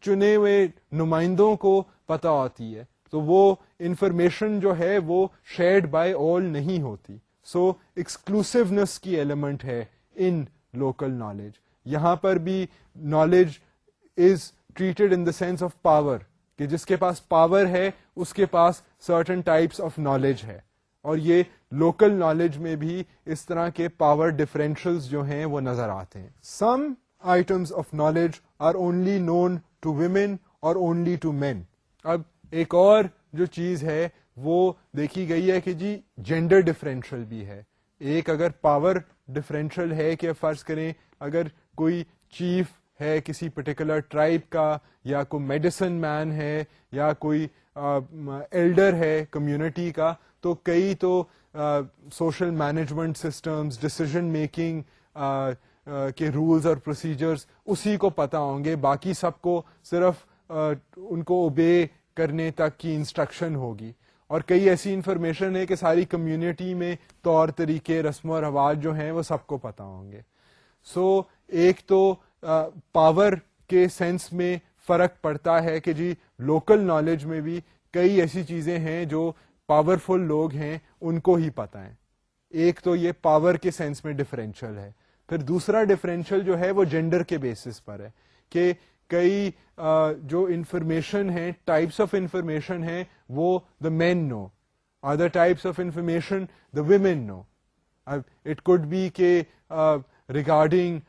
چنے ہوئے نمائندوں کو پتا ہوتی ہے. تو وہ انفارمیشن جو ہے وہ شیئرڈ بائی آل نہیں ہوتی. سو ایکسکلوسیونیس کی ایلیمنٹ ہے ان لوکل نالج. یہاں پر بھی knowledge is treated in the sense of power, کہ جس کے پاس پاور ہے اس کے پاس سرٹن ٹائپس آف نالج ہے. اور یہ لوکل نالج میں بھی اس طرح کے پاور ڈفرینشلز جو ہیں وہ نظر آتے ہیں. Some items of knowledge are only known to women اور اونلی ٹو مین. اب ایک اور جو چیز ہے وہ دیکھی گئی ہے کہ جی جینڈر ڈفرینشل بھی ہے. ایک اگر پاور ڈفرینشل ہے کہ فرض کریں اگر کوئی چیف ہے کسی پرٹیکولر ٹرائب کا، یا کوئی میڈیسن مین ہے، یا کوئی ایلڈر ہے کمیونٹی کا، تو کئی تو social management systems, decision making کے رولز اور پروسیجرز اسی کو پتہ ہوں گے، باقی سب کو صرف ان کو اوبے کرنے تک کی انسٹرکشن ہوگی. اور کئی ایسی انفارمیشن ہے کہ ساری کمیونٹی میں طور طریقے، رسم و رواج جو ہیں وہ سب کو پتہ ہوں گے. سو ایک تو پاور کے سینس میں فرق پڑتا ہے کہ جی لوکل نالج میں بھی کئی ایسی چیزیں ہیں جو پاورفل لوگ ہیں ان کو ہی پتہ ہیں. ایک تو یہ پاور کے سینس میں ڈفرینشیل ہے. پھر دوسرا ڈفرینشیل جو ہے وہ جینڈر کے بیسس پر ہے کہ کئی جو انفارمیشن ہیں، ٹائپس آف انفارمیشن ہیں، وہ the men know, other types of information the women know. It could be کہ regarding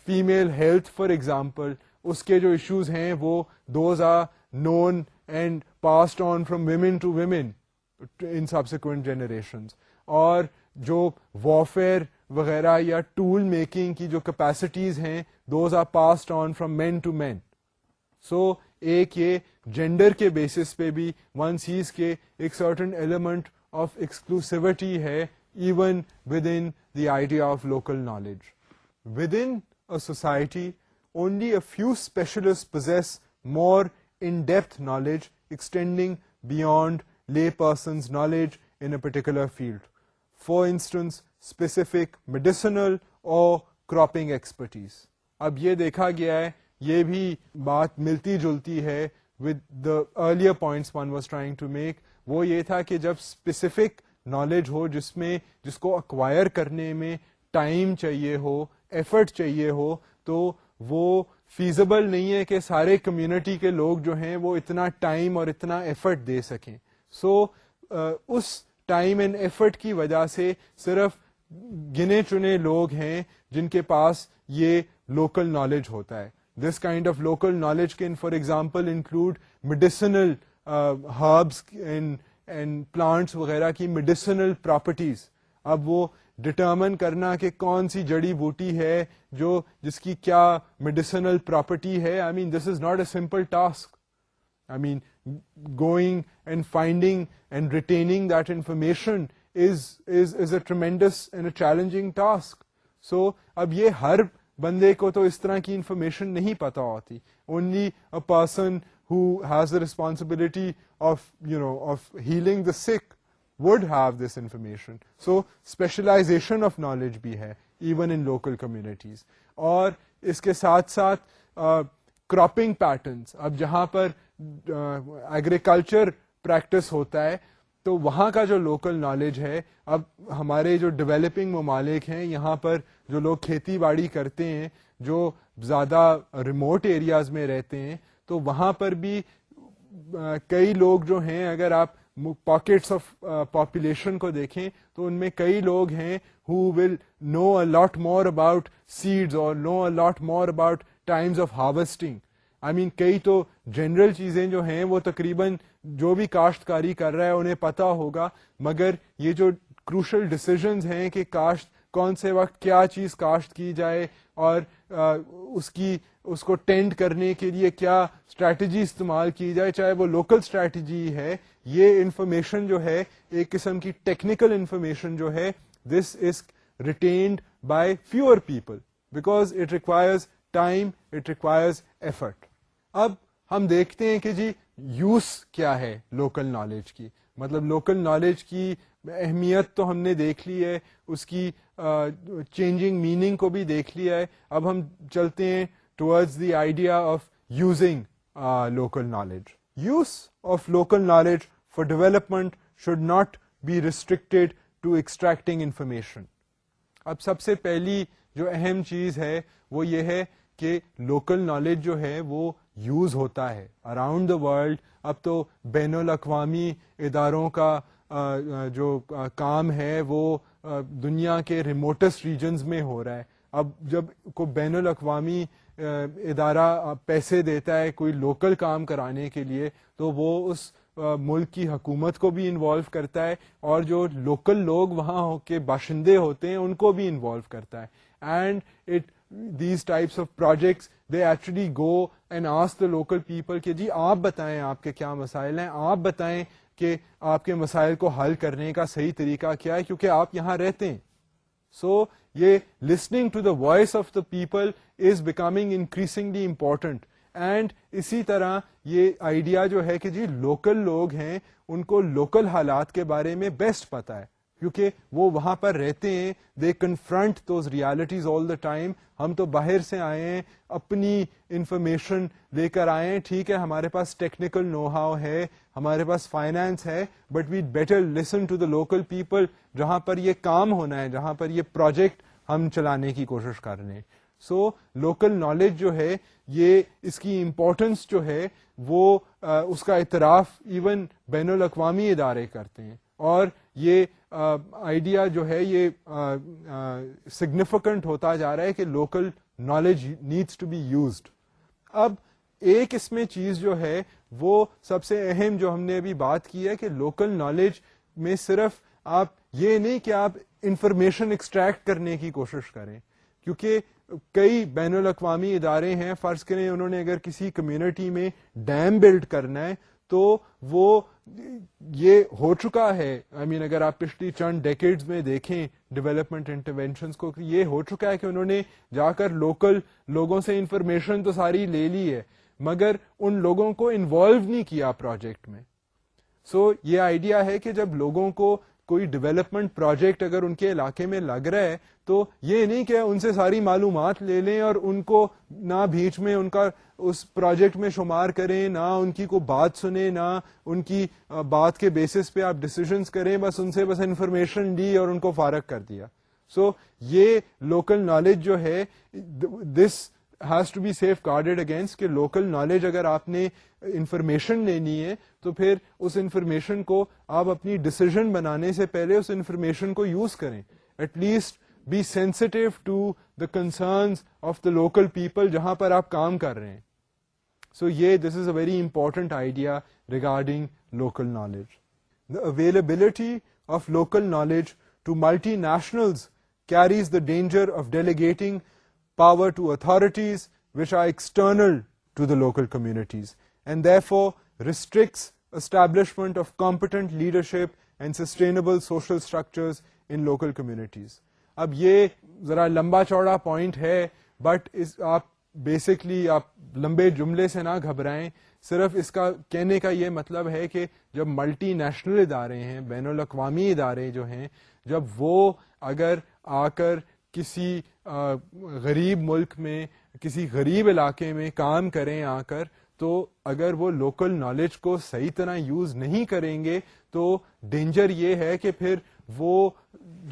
female health for example, اس کے جو ایشوز ہیں وہ those are known and passed on from women to women in subsequent generations. اور جو وارفیئر وغیرہ یا ٹول میکنگ کی جو کیپیسٹیز ہیں those are passed on from men to men. So ایک یہ جینڈر کے بیسس پہ بھی ون سیز کے ایک سرٹن ایلیمنٹ آف ایکسکلوسیوٹی ہے even with in the idea of local knowledge. Within a society, only a few specialists possess more in-depth knowledge extending beyond layperson's knowledge in a particular field. For instance, specific medicinal or cropping expertise. اب یہ دیکھا گیا ہے، یہ بھی بات ملتی جلتی ہے with the earlier points one was trying to make, وہ یہ تھا کہ جب اسپیسیفک نالج ہو جس کو اکوائر کرنے میں ٹائم چاہیے ہو, ایفرٹ چاہیے ہو, تو وہ فیزیبل نہیں ہے کہ سارے کمیونٹی کے لوگ جو ہیں وہ اتنا ٹائم اور اتنا ایفرٹ دے سکیں. سو اس ٹائم اینڈ ایفرٹ کی وجہ سے صرف گنے چنے لوگ ہیں جن کے پاس یہ لوکل نالج ہوتا ہے. This kind of local knowledge can for example include medicinal herbs and plants وغیرہ کی میڈیسنل پراپرٹیز. اب وہ ڈٹرمن کرنا کہ کون سی جڑی بوٹی ہے جس کی کیا میڈیسنل پراپرٹی ہے, I mean this is not a simple task. I mean, going and finding and retaining that information is a tremendous and a challenging task. So, اب یہ ہر بندے کو تو اس طرح کی انفارمیشن نہیں پتا ہوتی. Only a person who has the responsibility of healing the sick would have this information. So, specialization of knowledge بھی ہے even in local communities. اور اس کے ساتھ ساتھ کراپنگ پیٹرنس. اب جہاں پر ایگریکلچر پریکٹس ہوتا ہے تو وہاں کا جو لوکل نالج ہے, اب ہمارے جو ڈیولپنگ ممالک ہیں یہاں پر جو لوگ کھیتی باڑی کرتے ہیں, جو زیادہ ریموٹ ایریاز میں رہتے ہیں, تو وہاں پر بھی کئی لوگ جو ہیں, اگر آپ پاکٹس آف پاپولیشن کو دیکھیں تو ان میں کئی لوگ ہیں who will know a lot more about seeds or know a lot more about times of harvesting. I mean, کئی تو جنرل چیزیں جو ہیں وہ تقریباً جو بھی کاشتکاری کر رہا ہے انہیں پتہ ہوگا, مگر یہ جو کروشل ڈیسیژنز ہیں کہ کاشت کون سے وقت کیا چیز کاشت کی جائے اور اس کو ٹینڈ کرنے کے لیے کیا اسٹریٹجی استعمال کی جائے, چاہے وہ لوکل اسٹریٹجی ہے, یہ انفارمیشن جو ہے ایک قسم کی ٹیکنیکل انفارمیشن جو ہے, this is retained by fewer people because it requires time, it requires effort. اب ہم دیکھتے ہیں کہ جی یوز کیا ہے لوکل نالج کی, مطلب لوکل نالج کی اہمیت تو ہم نے دیکھ لی ہے, اس کی چینجنگ میننگ کو بھی دیکھ لیا ہے. اب ہم چلتے ہیں towards the idea of using local knowledge. Use of local knowledge for development should not be restricted to extracting information. اب سب سے پہلی جو اہم چیز ہے وہ یہ ہے کہ لوکل نالج جو ہے وہ یوز ہوتا ہے اراؤنڈ دا ورلڈ. اب تو بین الاقوامی اداروں کا جو کام ہے وہ دنیا کے ریموٹسٹ ریجنز میں ہو رہا ہے. اب جب کوئی بین الاقوامی ادارہ پیسے دیتا ہے کوئی لوکل کام کرانے کے لیے تو وہ اس ملک کی حکومت کو بھی انوالو کرتا ہے اور جو لوکل لوگ وہاں کے باشندے ہوتے ہیں ان کو بھی انوالو کرتا ہے. And these types of projects they actually go and ask the local people کہ جی آپ بتائیں آپ کے کیا مسائل ہیں, آپ بتائیں کہ آپ کے مسائل کو حل کرنے کا صحیح طریقہ کیا ہے کیونکہ آپ یہاں رہتے ہیں. سو یہ listening to the voice of the people is becoming increasingly important. And اسی طرح یہ آئیڈیا جو ہے کہ جی لوکل لوگ ہیں ان کو لوکل حالات کے بارے میں بیسٹ پتا ہے کیونکہ وہ وہاں پر رہتے ہیں. They confront those realities all the time. ہم تو باہر سے آئے ہیں, اپنی انفارمیشن لے کر آئے ہیں, ٹھیک ہے ہمارے پاس ٹیکنیکل نو ہاؤ ہے, ہمارے پاس فائنانس ہے, but we better listen to the local people جہاں پر یہ کام ہونا ہے, جہاں پر یہ پروجیکٹ ہم چلانے کی کوشش کر رہے ہیں. سو لوکل نالج جو ہے یہ اس کی امپورٹنس جو ہے وہ اس کا اعتراف ایون بین الاقوامی ادارے کرتے ہیں اور یہ آئیڈیا جو ہے یہ سگنیفیکنٹ ہوتا جا رہا ہے کہ local knowledge needs to be used. اب ایک اس میں چیز جو ہے وہ سب سے اہم جو ہم نے ابھی بات کی ہے کہ لوکل نالج میں صرف آپ یہ نہیں کہ آپ انفارمیشن ایکسٹریکٹ کرنے کی کوشش کریں, کیونکہ کئی بین الاقوامی ادارے ہیں, فرض کریں انہوں نے اگر کسی کمیونٹی میں ڈیم بلڈ کرنا ہے تو وہ یہ ہو چکا ہے. آئی مین اگر آپ پچھلی چند ڈیکیڈز میں دیکھیں ڈیولپمنٹ انٹرونشنز کو, یہ ہو چکا ہے کہ انہوں نے جا کر لوکل لوگوں سے انفارمیشن تو ساری لے لی ہے مگر ان لوگوں کو انوالو نہیں کیا پروجیکٹ میں. سو یہ آئیڈیا ہے کہ جب لوگوں کو کوئی ڈیولپمنٹ پروجیکٹ اگر ان کے علاقے میں لگ رہا ہے تو یہ نہیں کہ ان سے ساری معلومات لے لیں اور ان کو نہ بیچ میں ان کا اس پروجیکٹ میں شمار کریں, نہ ان کی کوئی بات سنیں, نہ ان کی بات کے بیسس پہ آپ ڈیسیژنز کریں, بس ان سے بس انفارمیشن لی اور ان کو فارغ کر دیا. سو یہ لوکل نالج جو ہے, this has to be safeguarded against, کہ لوکل نالج اگر آپ نے انفارمیشن لینی ہے تو پھر اس انفارمیشن کو آپ اپنی ڈسیزن بنانے سے پہلے اس انفارمیشن کو یوز کریں. At least be sensitive to the concerns of the local people جہاں پر آپ کام کر رہے ہیں. سو یہ this is a very important idea regarding local knowledge. The availability of local knowledge to multinationals carries the danger of delegating power to authorities which are external to the local communities, and therefore restricts establishment of competent leadership and sustainable social structures in local communities. اب یہ ذرا لمبا چوڑا پوائنٹ ہے, بٹ آپ بیسکلی آپ لمبے جملے سے نہ گھبرائیں. صرف اس کا کہنے کا یہ مطلب ہے کہ جب ملٹی نیشنل ادارے ہیں, بین الاقوامی ادارے جو ہیں, جب وہ اگر آ کر کسی غریب ملک میں, کسی غریب علاقے میں کام کریں آ کر, تو اگر وہ لوکل نالج کو صحیح طرح یوز نہیں کریں گے تو ڈینجر یہ ہے کہ پھر وہ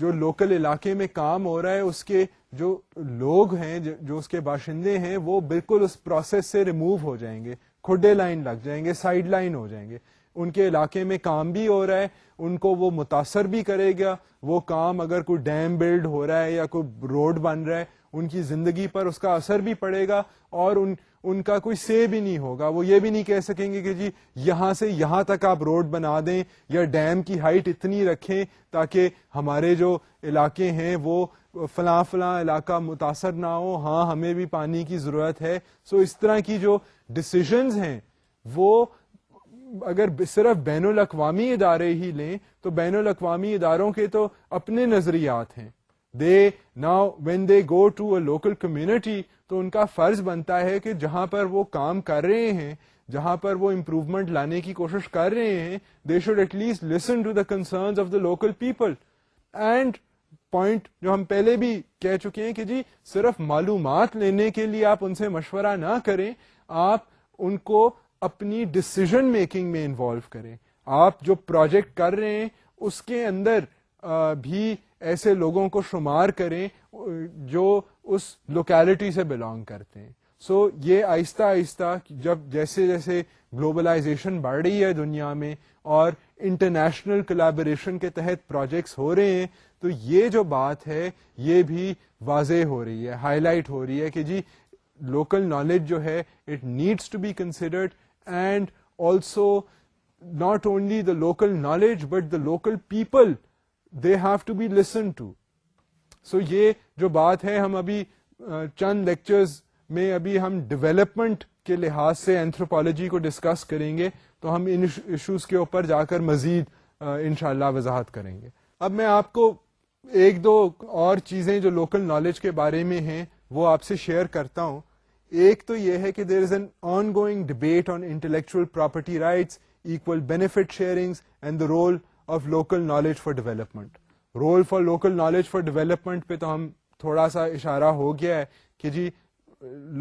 جو لوکل علاقے میں کام ہو رہا ہے اس کے جو لوگ ہیں, جو اس کے باشندے ہیں, وہ بالکل اس پروسیس سے ریموو ہو جائیں گے, کھڈے لائن لگ جائیں گے, سائڈ لائن ہو جائیں گے. ان کے علاقے میں کام بھی ہو رہا ہے, ان کو وہ متاثر بھی کرے گا وہ کام. اگر کوئی ڈیم بلڈ ہو رہا ہے یا کوئی روڈ بن رہا ہے, ان کی زندگی پر اس کا اثر بھی پڑے گا, اور ان کا کوئی سے بھی نہیں ہوگا. وہ یہ بھی نہیں کہہ سکیں گے کہ جی یہاں سے یہاں تک آپ روڈ بنا دیں یا ڈیم کی ہائٹ اتنی رکھیں تاکہ ہمارے جو علاقے ہیں وہ فلاں فلاں علاقہ متاثر نہ ہو, ہاں ہمیں بھی پانی کی ضرورت ہے. سو اس طرح کی جو ڈسیژنز ہیں وہ اگر صرف بین الاقوامی ادارے ہی لیں تو بین الاقوامی اداروں کے تو اپنے نظریات ہیں. They now when they go to a local community, تو ان کا فرض بنتا ہے کہ جہاں پر وہ کام کر رہے ہیں, جہاں پر وہ امپروومنٹ لانے کی کوشش کر رہے ہیں, they should at least listen to the concerns of the local people. And point جو ہم پہلے بھی کہہ چکے ہیں کہ جی صرف معلومات لینے کے لیے آپ ان سے مشورہ نہ کریں, آپ ان کو اپنی ڈسیزن میکنگ میں انوالو کریں. آپ جو پروجیکٹ کر رہے ہیں اس کے اندر بھی ایسے لوگوں کو شمار کریں جو اس لوکیلٹی سے بلانگ کرتے ہیں. سو یہ آہستہ آہستہ جب جیسے جیسے گلوبلائزیشن بڑھ رہی ہے دنیا میں اور انٹرنیشنل کولیبوریشن کے تحت پروجیکٹس ہو رہے ہیں, تو یہ جو بات ہے یہ بھی واضح ہو رہی ہے, ہائی لائٹ ہو رہی ہے کہ جی لوکل نالج جو ہے it needs to be considered, and also not only the local knowledge but the local people, they have to be listened to. So یہ جو بات ہے, ہم ابھی چند لیکچرز میں ابھی ہم ڈیولپمنٹ کے لحاظ سے اینتھروپالوجی کو ڈسکس کریں گے, تو ہم ان ایشوز کے اوپر جا کر مزید انشاءاللہ وضاحت کریں گے. اب میں آپ کو ایک دو اور چیزیں جو لوکل نالج کے بارے میں ہیں وہ آپ سے شیئر کرتا ہوں. ایک تو یہ ہے کہ there is an ongoing debate on intellectual property rights, equal benefit sharings and the role of local knowledge for development. Role for local knowledge for development پہ تو ہم تھوڑا سا اشارہ ہو گیا ہے کہ جی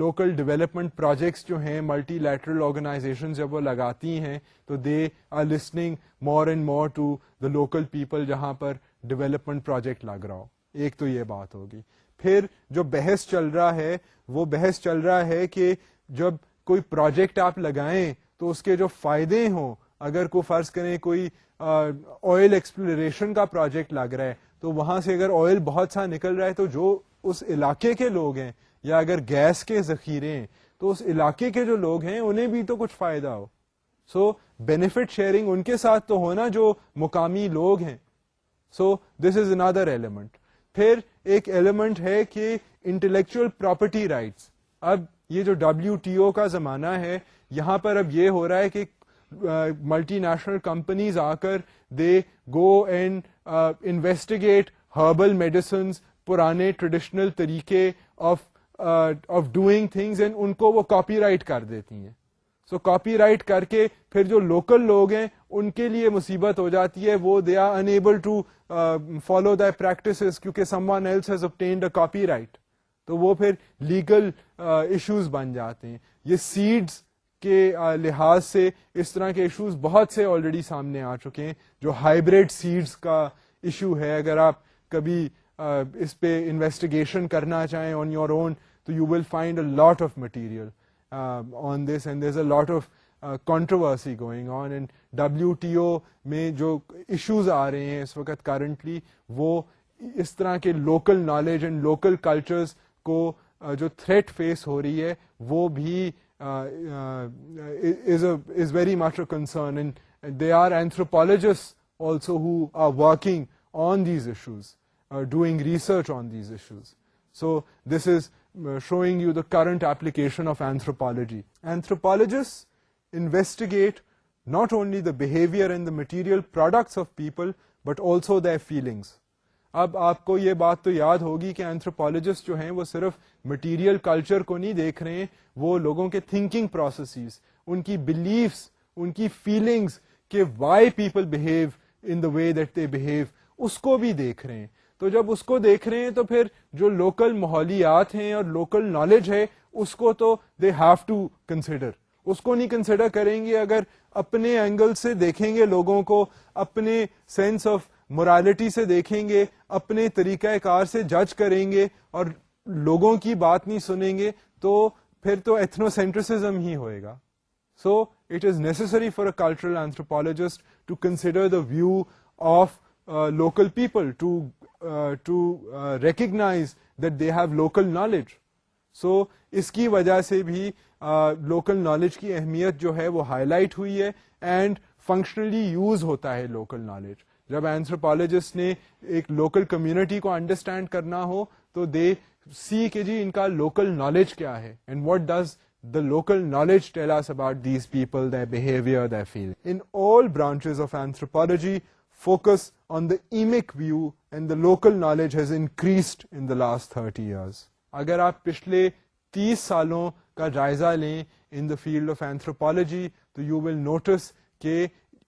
لوکل ڈیولپمنٹ پروجیکٹس جو ہیں ملٹی لیٹرل آرگنائزیشن جب وہ لگاتی ہیں تو they are listening more and more to the local people جہاں پر ڈیولپمنٹ پروجیکٹ لگ رہا ہو. ایک تو یہ بات ہوگی. پھر جو بحث چل رہا ہے وہ بحث چل رہا ہے کہ جب کوئی پروجیکٹ آپ لگائیں تو اس کے جو فائدے ہوں, اگر کوئی فرض کریں کوئی آئل ایکسپلوریشن کا پروجیکٹ لگ رہا ہے تو وہاں سے اگر آئل بہت سا نکل رہا ہے تو جو اس علاقے کے لوگ ہیں, یا اگر گیس کے ذخیرے ہیں تو اس علاقے کے جو لوگ ہیں انہیں بھی تو کچھ فائدہ ہو. سو بینیفٹ شیئرنگ ان کے ساتھ تو ہونا جو مقامی لوگ ہیں. سو دس از اندر ایلیمنٹ. پھر ایک ایلیمنٹ ہے کہ انٹلیکچوئل پراپرٹی رائٹس. اب یہ جو WTO کا زمانہ ہے, یہاں پر اب یہ ہو رہا ہے کہ ملٹی نیشنل کمپنیز آ کر they go and investigate herbal medicines, پرانے ٹریڈیشنل طریقے آف ڈوئنگ تھنگز, اینڈ ان کو وہ کاپی رائٹ کر دیتی ہیں. سو کاپی رائٹ کر کے پھر جو لوکل لوگ ہیں ان کے لیے مصیبت ہو جاتی ہے, وہ they are unable to follow the practices کیونکہ someone else has obtained a copyright, تو وہ پھر لیگل ایشوز بن جاتے ہیں. یہ سیڈز کے لحاظ سے اس طرح کے ایشوز بہت سے آلریڈی سامنے آ چکے ہیں. جو ہائیبریڈ سیڈز کا ایشو ہے, اگر آپ کبھی اس پہ انویسٹیگیشن کرنا چاہیں آن یور اون, تو you will find a lot of material on this, and there's a lot of controversy going on. And WTO میں جو ایشوز آ رہے ہیں اس وقت کرنٹلی, وہ اس طرح کے local knowledge and local cultures کو جو تھریٹ فیس ہو رہی ہے وہ بھی is very much a concern, and there are anthropologists also who are working on these issues, doing research on these issues. So this is showing you the current application of anthropology. Anthropologists investigate not only the behavior and the material products of people, but also their feelings. اب آپ کو یہ بات تو یاد ہوگی کہ اینتھروپولوجسٹ جو ہیں وہ صرف مٹیریل کلچر کو نہیں دیکھ رہے ہیں, وہ لوگوں کے تھنکنگ پروسیسز, ان کی بلیفس, ان کی فیلنگس کہ why people behave in the way that they behave, اس کو بھی دیکھ رہے ہیں. تو جب اس کو دیکھ رہے ہیں تو پھر جو لوکل ماحولیات ہیں اور لوکل نالج ہے اس کو تو دے ہیو ٹو کنسیڈر. اس کو نہیں کنسیڈر کریں گے اگر اپنے اینگل سے دیکھیں گے لوگوں کو, اپنے سینس آف مورالٹی سے دیکھیں گے, اپنے طریقہ کار سے جج کریں گے اور لوگوں کی بات نہیں سنیں گے, تو پھر تو ایتھنوسینٹرسزم ہی ہوئے گا. So it is necessary for a cultural anthropologist to consider the view of local people, to recognize that they have local knowledge. So اس کی وجہ سے بھی لوکل نالج کی اہمیت جو ہے وہ ہائی لائٹ ہوئی ہے, اینڈ فنکشنلی یوز ہوتا ہے لوکل نالج. جب اینتھروپولوجسٹ نے ایک لوکل کمیونٹی کو انڈرسٹینڈ کرنا ہو تو دے سی کہ جی ان کا لوکل نالج کیا ہے, and what does the local knowledge tell us about these people, their behavior, their feeling. In all branches of anthropology, focus on the emic view and the local knowledge has increased in the last 30 years. اگر آپ پچھلے 30 سالوں کا جائزہ لیں in the field of anthropology, تو you will notice کہ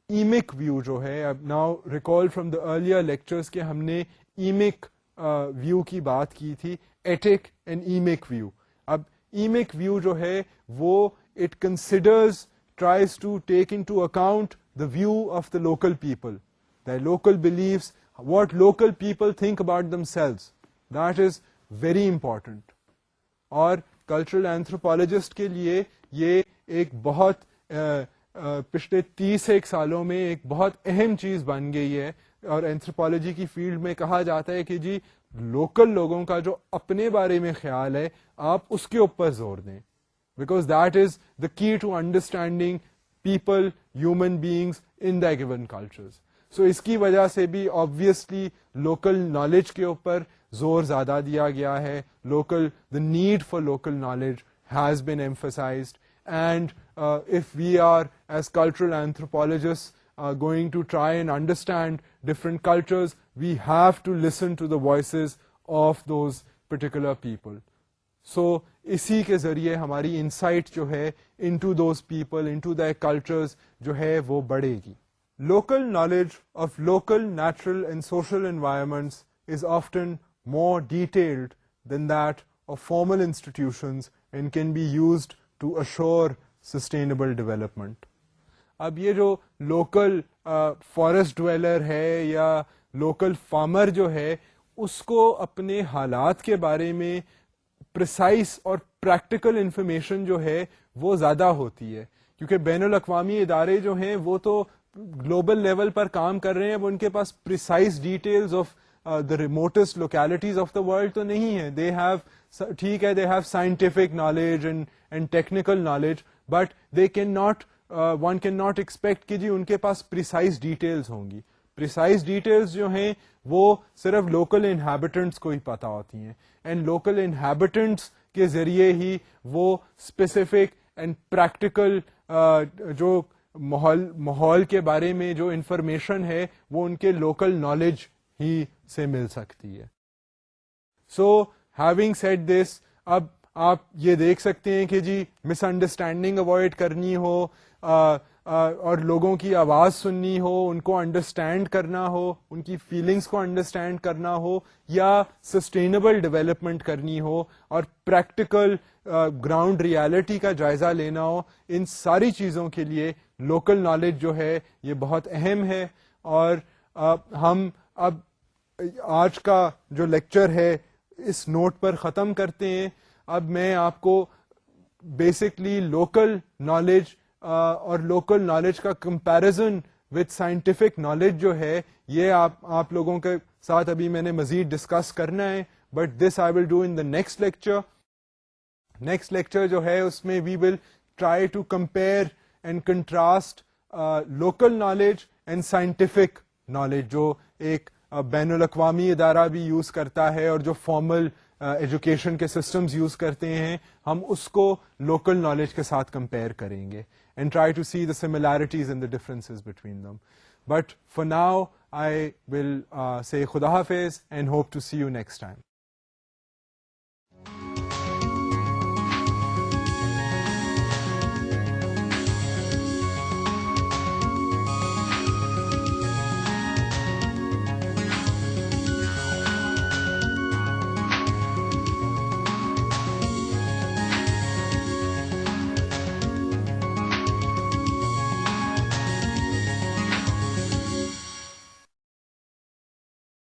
emic view جو ہے, اب now recall from the earlier lectures کہ ہم نے emic view کی بات کی تھی, etic and emic view. اب emic view جو ہے وہ it considers, tries to take into account the view of the local people, their local beliefs, what local people think about themselves. That is very important. اور cultural anthropologist کے لیے یہ ایک بہت پچھلے 30 سالوں میں ایک بہت اہم چیز بن گئی ہے, اور اینتھروپولوجی کی فیلڈ میں کہا جاتا ہے کہ جی لوکل لوگوں کا جو اپنے بارے میں خیال ہے آپ اس کے اوپر زور دیں, because that is the key to understanding people, human beings in the given cultures. So اس کی وجہ سے بھی آبویسلی لوکل نالج کے اوپر زور زیادہ دیا گیا ہے. Local, the need for local knowledge has been emphasised, and if we are as cultural anthropologists going to try and understand different cultures, we have to listen to the voices of those particular people. So اسی کے ذریعے ہماری انسائٹ جو ہے into those people, into their cultures جو ہے وہ بڑھے گی. Local knowledge of local natural and social environments is often more detailed than that of formal institutions and can be used to assure sustainable development. اب یہ جو لوکل فارسٹ ڈویلر ہے یا لوکل فارمر جو ہے اس کو اپنے حالات کے بارے میں پریسائز اور پریکٹیکل انفارمیشن جو ہے وہ زیادہ ہوتی ہے, کیونکہ بین الاقوامی ادارے جو ہیں وہ تو گلوبل لیول پر کام کر رہے ہیں, اب ان کے پاس precise details of the remotest localities of the world تو نہیں ہے. They have, ٹھیک ہے, they have scientific knowledge and technical knowledge, but they cannot, one cannot expect کہ جی ان کے پاس precise details ہوں گی. precise details جو ہیں وہ صرف local inhabitants کو ہی پتہ ہوتی ہیں, and local inhabitants کے ذریعے ہی وہ specific and practical جو ماحول کے بارے میں جو انفارمیشن ہے وہ ان کے local knowledge ہی سے مل سکتی ہے. سو ہیونگ سیڈ دس, اب آپ یہ دیکھ سکتے ہیں کہ جی مس انڈرسٹینڈنگ اوائڈ کرنی ہو اور لوگوں کی آواز سننی ہو, ان کو انڈرسٹینڈ کرنا ہو, ان کی فیلنگس کو انڈرسٹینڈ کرنا ہو, یا سسٹینیبل ڈیولپمنٹ کرنی ہو اور پریکٹیکل گراؤنڈ ریالٹی کا جائزہ لینا ہو, ان ساری چیزوں کے لیے لوکل نالج جو ہے یہ بہت اہم ہے. اور ہم اب آج کا جو لیکچر ہے اس نوٹ پر ختم کرتے ہیں. اب میں آپ کو بیسکلی لوکل نالج اور لوکل نالج کا کمپیریزن وتھ سائنٹیفک نالج جو ہے یہ آپ لوگوں کے ساتھ ابھی میں نے مزید ڈسکس کرنا ہے, but this I will do in the next lecture. Next lecture جو ہے اس میں we will try to compare and contrast local knowledge and scientific knowledge, جو ایک بین الاقوامی ادارہ بھی یوز کرتا ہے اور جو فارمل ایجوکیشن کے سسٹمز یوز کرتے ہیں, ہم اس کو لوکل نالج کے ساتھ کمپیئر کریں گے and try to see the similarities and the differences between them. But for now, I will say Khuda Hafiz and hope to see you next time.